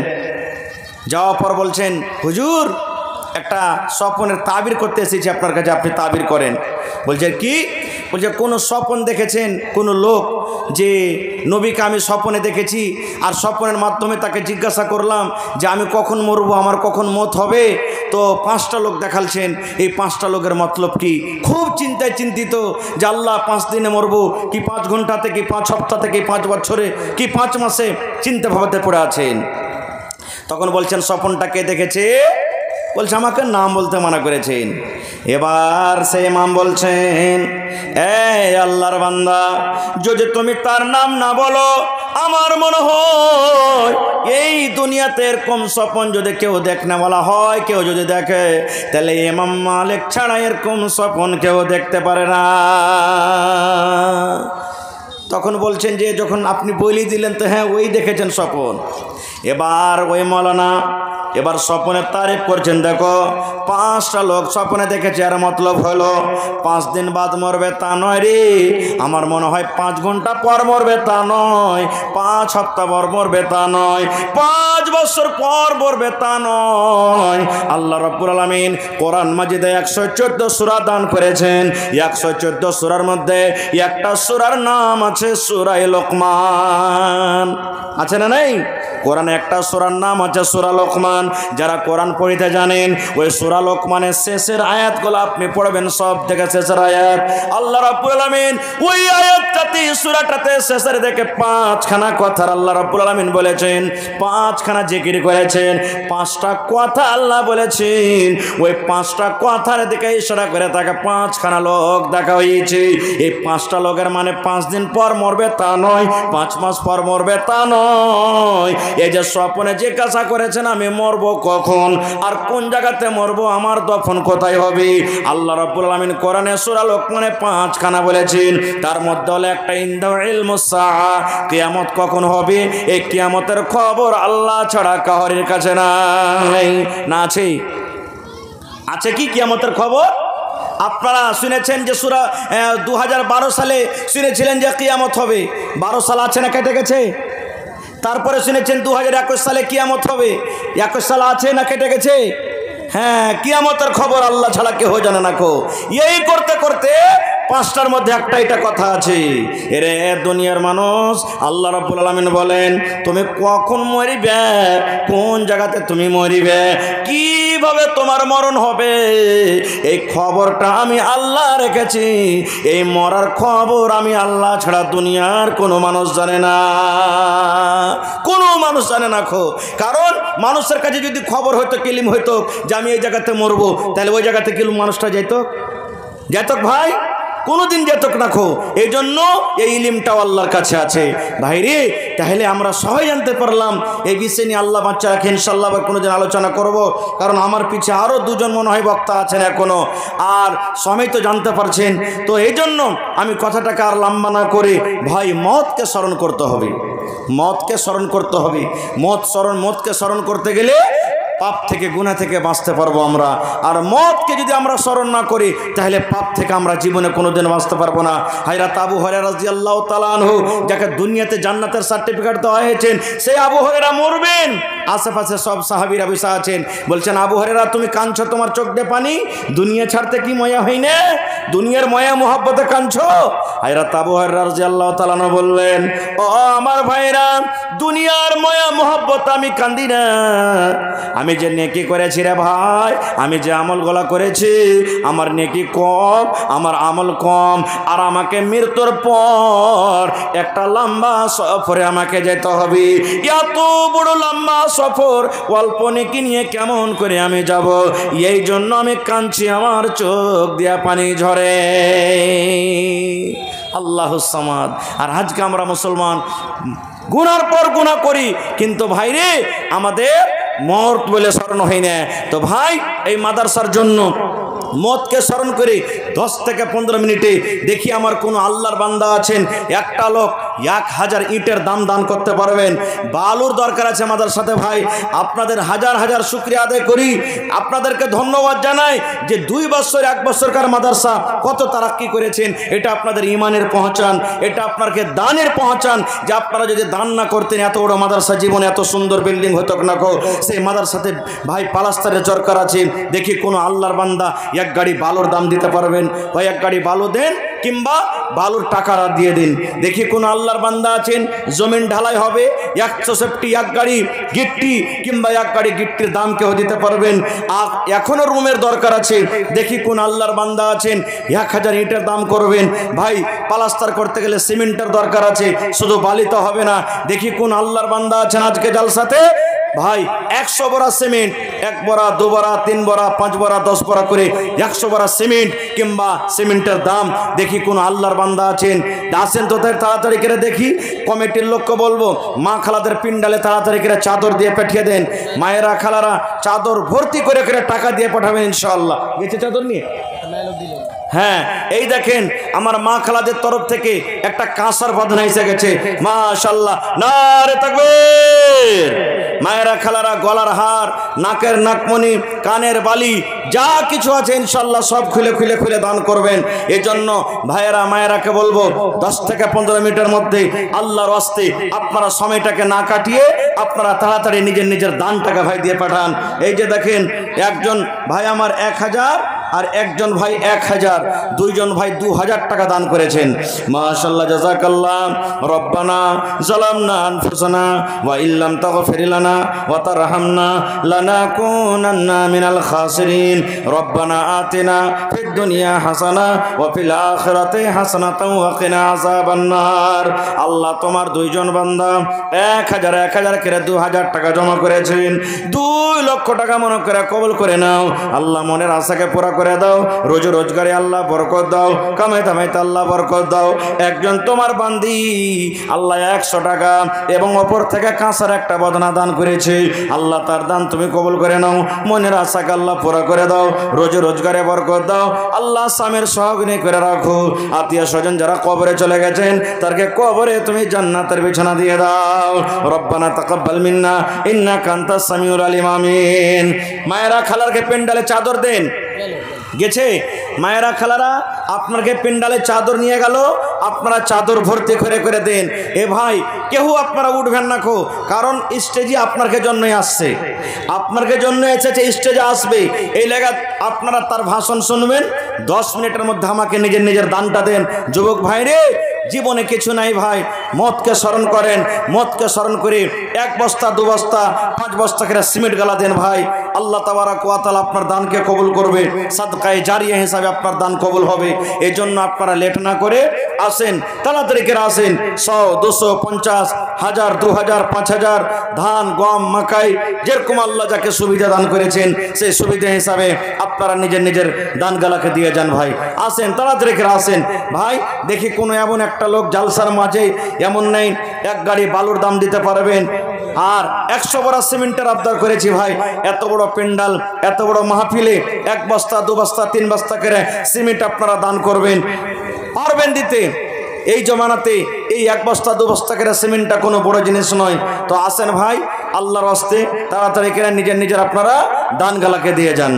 যাওয়ার পর বলছেন, হুজুর একটা স্বপনের তাবির করতে এসেছি আপনার কাছে, আপনি তাবির করেন। বলছে কি? বলছে কোনো স্বপন দেখেছেন কোনো লোক যে নবীকে আমি স্বপনে দেখেছি, আর স্বপনের মাধ্যমে তাকে জিজ্ঞাসা করলাম যে আমি কখন মরবো, আমার কখন মত হবে। তো 5টা লোক দেখালছেন। এই 5টা লোকের মতলব কি? খুব চিন্তায় চিন্তিত যে আল্লাহ 5 দিনে মরবো, কি 5 ঘন্টাতে, কি 5 সপ্তাহ থেকে, 5 বছরে, কি 5 মাসে, চিন্তা ভাবতে পড়ে আছেন। তখন বলছেন স্বপনটা কে দেখেছে? বলছে আমাকে নাম বলতে মানা করেছেন। এবার সে ইমাম বলছেন, এই আল্লাহর বান্দা, যদি তুমি তার নাম না বলো, আমার মনে হয় এই দুনিয়াতে এরকম স্বপন যদি কেউ দেখনে বলা হয়, কেউ যদি দেখে, তাহলে ইমাম মালিক ছাড়া এরকম স্বপন কেউ দেখতে পারে না। তখন বলছেন যে যখন আপনি বলি দিলেন, তো হ্যাঁ ওই দেখেছেন স্বপন। এবার ওই মৌলানা এবার স্বপ্নের তারিফ করছেন। দেখো 5টা লোক স্বপ্নে দেখেছে, আর মতলব হলো 5 দিন বাদ মরবে তা নয় রে, আমার মনে হয় 5 ঘন্টা পর মরবে তা নয়, 5 সপ্তাহ পর মরবে তা নয়, 5 বছর পর মরবে তা নয়। আল্লাহ রাব্বুল আলামিন কোরআন মাজিদে 114 সূরা দান করেছেন। 114 সূরার মধ্যে একটা সূরার নাম আছে সূরা লোকমান। আছে না নাই? কোরআনে একটা সূরার নাম আছে সূরা লোকমান। মুসলমান যারা কোরআন পড়িতে জানেন ওই সূরা লোকমানের শেষের আয়াতগুলো আপনি পড়বেন, সব থেকে শেষের আয়াত। আল্লাহ রাব্বুল আলামিন ওই আয়াতটাতে সূরাটাতে শেষের দিকে 5খানা কথা আল্লাহ রাব্বুল আলামিন বলেছেন, 5খানা জিকির করেছেন, 5টা কথা আল্লাহ বলেছেন। ওই 5টা কথার দিকে ইশারা করে তাকে 5খানা লোক দেখা হয়েছে। এই 5টা লোকের মানে 5 দিন পর মরবে তা নয়, 5 মাস পর মরবে তা নয়। এই যে স্বপ্নে জিজ্ঞাসা করেছেন আমি মরবো কখন আর কোন জায়গাতে মরবো, আমার দফন কোথায় হবে, আল্লাহ রাব্বুল আলামিন কোরআনে সূরা লোকমানে 5খানা বলেছেন। তার মধ্যে হলো একটা ইনদা ইলমুস সাআ, কিয়ামত কখন হবে এই কিয়ামতের খবর আল্লাহ ছাড়া কারোর কাছে নাই। না আছে? আছে কি কিয়ামতের খবর? আপনারা শুনেছেন যে সূরা 2012 সালে শুনেছিলেন যে কিয়ামত হবে। 12 সাল আছে না কেটে গেছে? তারপরে শুনেছেন 2021 সালে কিয়ামত হবে। 21 সাল আছে না কেটে গেছে? হ্যাঁ, কিয়ামতের খবর আল্লাহ ছাড়া কেউ জানে না কো। এই করতে করতে 5টার মধ্যে একটা এটা কথা আছে, এরে দুনিয়ার মানুষ, আল্লাহ রাব্বুল আলামিন বলেন তুমি কখন মরিবে, কোন জায়গাতে তুমি মরিবে, কিভাবে তোমার মরণ হবে, এই খবরটা আমি আল্লাহ রেখেছি। এই মরার খবর আমি আল্লাহ ছাড়া দুনিয়ার কোনো মানুষ জানে না, কোনো মানুষ জানে না খো। কারণ মানুষের কাছে যদি খবর হইতো, কিলিম হইতো যে আমি এই জায়গাতে মরবো, তাহলে ওই জায়গাতে কিলুম মানুষটা যেত ভাই? কোনোদিন যেতক না খো। এই জন্য এই ইলিমটাও আল্লাহর কাছে আছে ভাই রে। তাহলে আমরা সবাই জানতে পারলাম এই বিষয় নিয়ে। আল্লাহ বাচ্চা রাখে, ইনশাল্লাহ আবার কোনোদিন আলোচনা করব, কারণ আমার পিছে আরও 2জন মনে হয় বক্তা আছেন এখনো, আর সময় তো জানতে পারছেন। তো এই জন্য আমি কথাটাকে আর লম্বা না করে ভাই মতকে স্মরণ করতে হবে, মতকে স্মরণ করতে হবে। মতকে স্মরণ করতে গেলে পাপ থেকে, গুনাহ থেকে বাঁচতে পারবো আমরা। আর মতকে যদি আমরা স্মরণ না করি তাহলে পাপ থেকে আমরা জীবনে কোনোদিন বাঁচতে পারবো না। হযরত আবু হুরায়রা রাদিয়াল্লাহু তাআলা আনহু, যাকে দুনিয়াতে জান্নাতের সার্টিফিকেট দেওয়া হয়েছেন, সেই আবু হুরায়রা মরবেন, আশেপাশে সব সাহাবীরা বসে আছেন, বলছেন আবু হুরায়রা তুমি কাঁদছো, তোমার চোখ দিয়ে পানি, দুনিয়া ছাড়তে কি ময়া হয় না? দুনিয়ার ময়া মোহাব্বতে কাঁদছো? হযরত আবু হুরায়রা রাদিয়াল্লাহু তাআলা আনহু বললেন, ও আমার ভাইরা, দুনিয়ার ময়া মোহাব্বত আমি কাঁদি না, আমি যে নেকি করেছি রে ভাই, আমি যে আমলগুলো করেছি, আমার নেকি কম, আমার আমল কম, আর আমাকে মৃত্যুর পর একটা লম্বা সফরে আমাকে যেতে হবে। এত বড় লম্বা সফর অল্প নেকি নিয়ে কেমন করে আমি যাব? এই জন্য আমি কাঁদছি, আমার চোখ দিয়া পানি ঝরে। আল্লাহুস সামাদ। আর আজকে আমরা মুসলমান গুনার পর গুনাহ করি, কিন্তু ভাইরে আমাদের মত বলে স্মরণ হয় না। তো ভাই এই মাদ্রাসার জন্য মতকে স্মরণ করে 10 থেকে 15 মিনিটে দেখি আমার কোনো আল্লাহর বান্দা আছেন, একটা লোক 1000 ইটের দান করতে পারবেন। বালুর দরকার আছে মাদ্রাসাতে ভাই, আপনাদের হাজার হাজার শুকরিয়া আদায় করি, আপনাদেরকে ধন্যবাদ জানাই যে 2 বছর 1 বছরকার মাদ্রাসা কত তারাক্কি করেছেন। এটা আপনাদের ইমানের পহচান, এটা আপনাকে দানের পহচান, যে আপনারা যদি দান না করতেন এত বড় মাদ্রাসা জীবনে এত সুন্দর বিল্ডিং হতো না গো। সেই মাদ্রাসাতে ভাই পালাস্তারের দরকার আছে, দেখি কোনো আল্লাহর বান্দা 1 গাড়ি বালুর দাম দিতে পারবেন, ভাই 1 গাড়ি বালু দেন কিংবা বালুর টাকা দিয়ে দিন। দেখি কোন আল্লাহর বান্দা আছেন, জমিন ঢালাই হবে 150 1 গাড়ি গিট্টি কিংবা 1 গাড়ি গিট্টির দাম কেউ দিতে পারবেন। আর এখনো রুমের দরকার আছে, দেখি কোন আল্লাহর বান্দা আছেন 1000 ইটের দাম করবেন। ভাই পালাস্তার করতে গেলে সিমেন্টের দরকার আছে, শুধু বালিতে হবে না। দেখি কোন আল্লাহর বান্দা আছেন আজকে জালসাতে ভাই 100 বড়া সিমেন্ট, 1 বড়া 2 বড়া 3 বড়া 5 বড়া 10 বড়া করে 100 বড়া সিমেন্ট কিংবা সিমেন্টের দাম। দেখি কোন আল্লাহর বান্দা আছেন, আসেন তো তাড়াতাড়ি করে দেখি। কমিটির লোককে বলবো মা খালাদের পিন্ডালে তাড়াতাড়ি করে চাদর দিয়ে পাঠিয়ে দেন। মায়েরা খালারা চাদর ভর্তি করে করে টাকা দিয়ে পাঠাবেন ইনশাআল্লাহ। গেছে চাদর নিয়ে? হ্যাঁ, এই দেখেন আমার মা খালাদের তরফ থেকে একটা কাঁসার বাঁধনা এসে গেছে, মাশাআল্লাহ, নারে তাকবীর। মায়েরা খালারা গলার হার, নাকের নাকমণি, কানের বালি যা কিছু আছে ইনশাআল্লাহ সব খুলে খুলে খুলে দান করবেন। এজন্য ভাইয়েরা মায়েরাকে বলবো 10 থেকে 15 মিনিটের মধ্যে আল্লাহর ওয়াস্তে আপনারা সময়টাকে না কাটিয়ে আপনারা তাড়াতাড়ি নিজের নিজের দানটাকে ভাই দিয়ে পাঠান। এই যে দেখেন একজন ভাই আমার 1000 আর একজন ভাই 1000, দুইজন ভাই 2000 টাকা দান করেছেন। মাশাআল্লাহ, জাযাকাল্লাহ। রব্বানা যালামনা আনফুসানা ওয়া ইল্লাম তাগফির লানা ওয়া তারহামনা লানাকুনান্না মিনাল খাসিরিন। রব্বানা আতিনা ফিদ দুনিয়া হাসানা ওয়া ফিল আখিরাতি হাসানাতাও ওয়া কিনা আযাবান নার। আল্লাহ, তোমার দুইজন বান্দা 1000 করে 2000 টাকা জমা করেছেন। 2 লক্ষ টাকা মনে করে কবুল করে নাও। আল্লাহ, মনের আশাকে পুরা করে দাও। রোজগারে আল্লাহ বরকত দাও। কামাই দামাইতে আল্লাহ বরকত দাও। একজন তোমার বান্দি আল্লাহ 100 টাকা এবং অপর থেকে কাঁসার একটা বদনা দান করেছে। আল্লাহ, তার দান তুমি কবুল করে নাও। মনের আশাকে আল্লাহ পুরা করে দাও। রোজগারে বরকত দাও। আল্লাহ, স্বামীর সহগ্নি করে রাখো। আত্মীয় স্বজন যারা কবরে চলে গেছেন তাদেরকে কবরে তুমি জান্নাতের বিছানা দিয়ে দাও। রব্বানা তাকাব্বাল মিন্না ইন্নাকা আনতাস সামিউল আলিম। আমিন। মায়েরা খালারকে পেন্ডালে চাদর দেন। গেছে মায়েরা খালারা আপনাকে পেন্ডালে চাদর নিয়ে গেল, আপনারা চাদর ভর্তি করে করে দেন। এ ভাই, কেউ আপনারা উঠবেন না কো, কারণ স্টেজে আপনাকে জন্যই আসছে, আপনাকে জন্য এসেছে, স্টেজে আসবে। এই লেগা আপনারা তার ভাষণ শুনবেন। 10 মিনিটের মধ্যে আমাকে নিজের দানটা দেন। যুবক ভাই রে, জীবনে কিছু নাই ভাই, মতকে স্মরণ করেন। মতকে স্মরণ করে 1 বস্তা 2 বস্তা 5 বস্তা করে সিমেন্ট গালা দেন ভাই। আল্লাহ তাবারাক ওয়া তাআলা আপনার দানকে কবুল করবে। সাদকায়ে জারিয়া হিসাবে আপনার দান কবুল হবে। এই জন্য আপনারা লেট না করে আসেন, তাড়াতাড়ি করে আসেন। 100, 200, 50, 1000, 2000, 5000 ধান, গম, মাকাই যেরকম আল্লাহ যাকে সুবিধা দান করেছেন সেই সুবিধা হিসাবে আপনারা নিজের দান গালাকে দিয়ে যান ভাই। আসেন, তাড়াতাড়ি করে আসেন ভাই। দেখি কোনো এমন একটা লোক জালসার মাঝে এমন নেই 1 গাড়ি বালুর দাম দিতে পারবেন আর 100 বড়া সিমেন্টের আবদার করেছি ভাই। এত বড় পেন্ডাল, এত বড় মাহফিলে 1 বস্তা 2 বস্তা 3 বস্তা করে সিমেন্ট আপনারা দান করবেন, পারবেন দিতে? এই জমানাতে এই 1 বস্তা 2 বস্তা করে সিমেন্টটা কোনো বড় জিনিস নয়। তো আসেন ভাই, আল্লাহর রাস্তে তাড়াতাড়ি করে নিজের আপনারা দান গালাকে দিয়ে যান।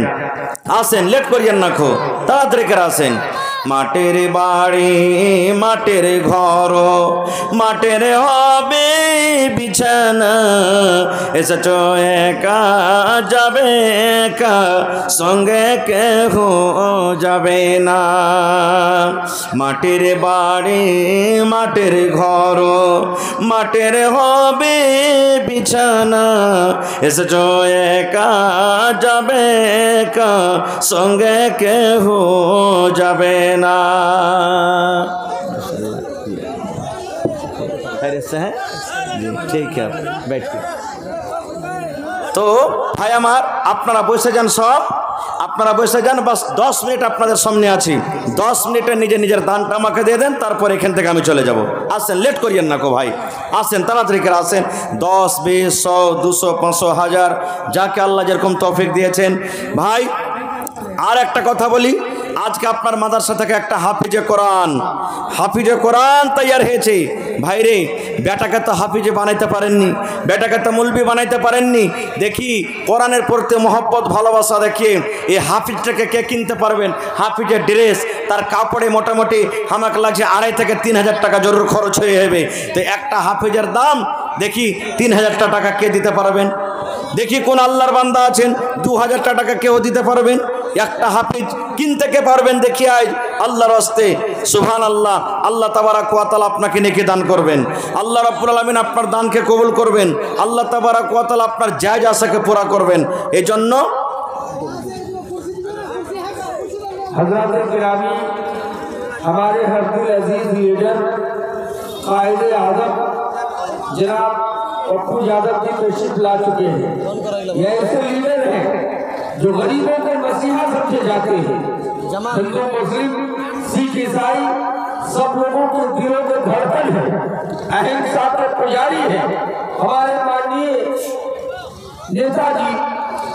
আসেন, লেট করিয়েন না খো, তাড়াতাড়ি করে আসেন। মাটির বাড়ি মাটির ঘর মাটির হবে বিছানা, এসেছ একা যাবে একা, সঙ্গে কেহ যাবে না। মাটির বাড়ি মাটির ঘর মাটির হবে বিছানা, এসেছ একা যাবে একা, সঙ্গে কেহ যাবে না। ঠিক আছে, তো ভাই আমার, আপনারা বসে যান, সব আপনারা বসে যান। বাস 10 মিনিট আপনাদের সামনে আছি। 10 মিনিটে নিজের দানটা আমাকে দিয়ে দেন, তারপর এখান থেকে আমি চলে যাব। আসেন, লেট করিয়েন না কো ভাই, আসেন তাড়াতাড়ি করে আসেন। 10, 20, 100, 200, 500, 1000 যাকে আল্লাহ যেরকম তৌফিক দিয়েছেন। ভাই আর একটা কথা বলি, আজকে আপনার মাদ্রাসা থেকে একটা হাফিজে কোরআন তৈয়ার হয়েছে। ভাইরে, বেটাকে তো হাফিজে বানাইতে পারেননি, বেটাকে তো মুলবি বানাইতে পারেননি। দেখি কোরআনের প্রতি মহব্বত ভালোবাসা দেখিয়ে এই হাফিজটাকে কে কিনতে পারবেন? হাফিজের ড্রেস, তার কাপড়ে মোটামুটি আমাকে লাগছে 2,500 থেকে 3,000 টাকা জরুর খরচ হয়ে যাবে। তো একটা হাফিজের দাম দেখি 3,000 টাকা কে দিতে পারবেন? দেখি কোন আল্লাহর বান্দা আছেন 2,000 টাকা কেউ দিতে পারবেন? একটা হাফিজ কিনতে কে পারবেন? দেখি আজ আল্লাহর রাস্তে। সুবহানাল্লাহ, আল্লাহ তাবারাক ওয়া তাআলা আপনাকে নেকি দান করবেন। আল্লাহ রাব্বুল আলামিন আপনার দানকে কবুল করবেন। আল্লাহ তাবারাক ওয়া তাআলা আপনার জায়েজ আশাকে পুরা করবেন। এই জন্য हज़रत गिरामी, हमारे हरदिल अजीज लीडर कायदे आज़म जनाब पप्पू यादव जी तशरीफ ला चुके हैं। ये ऐसे लीडर हैं जो गरीबों को मसीहा समझे जाते हैं। हिंदू, मुस्लिम, सिख, ईसाई सब लोगों के दिलों के धड़कन है, अहिंसा के पुजारी है। हमारे माननीय नेताजी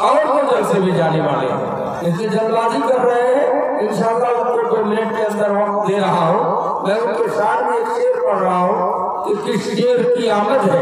और को जलसे में जाने वाले हैं, इसलिए जल्दबाजी कर रहे हैं। इंशाअल्लाह उनको 2 मिनट के अंदर वक्त दे रहा हूँ। मैं उनके साथ में एक शेर पढ़ रहा हूँ कि किस शेर की आमद है।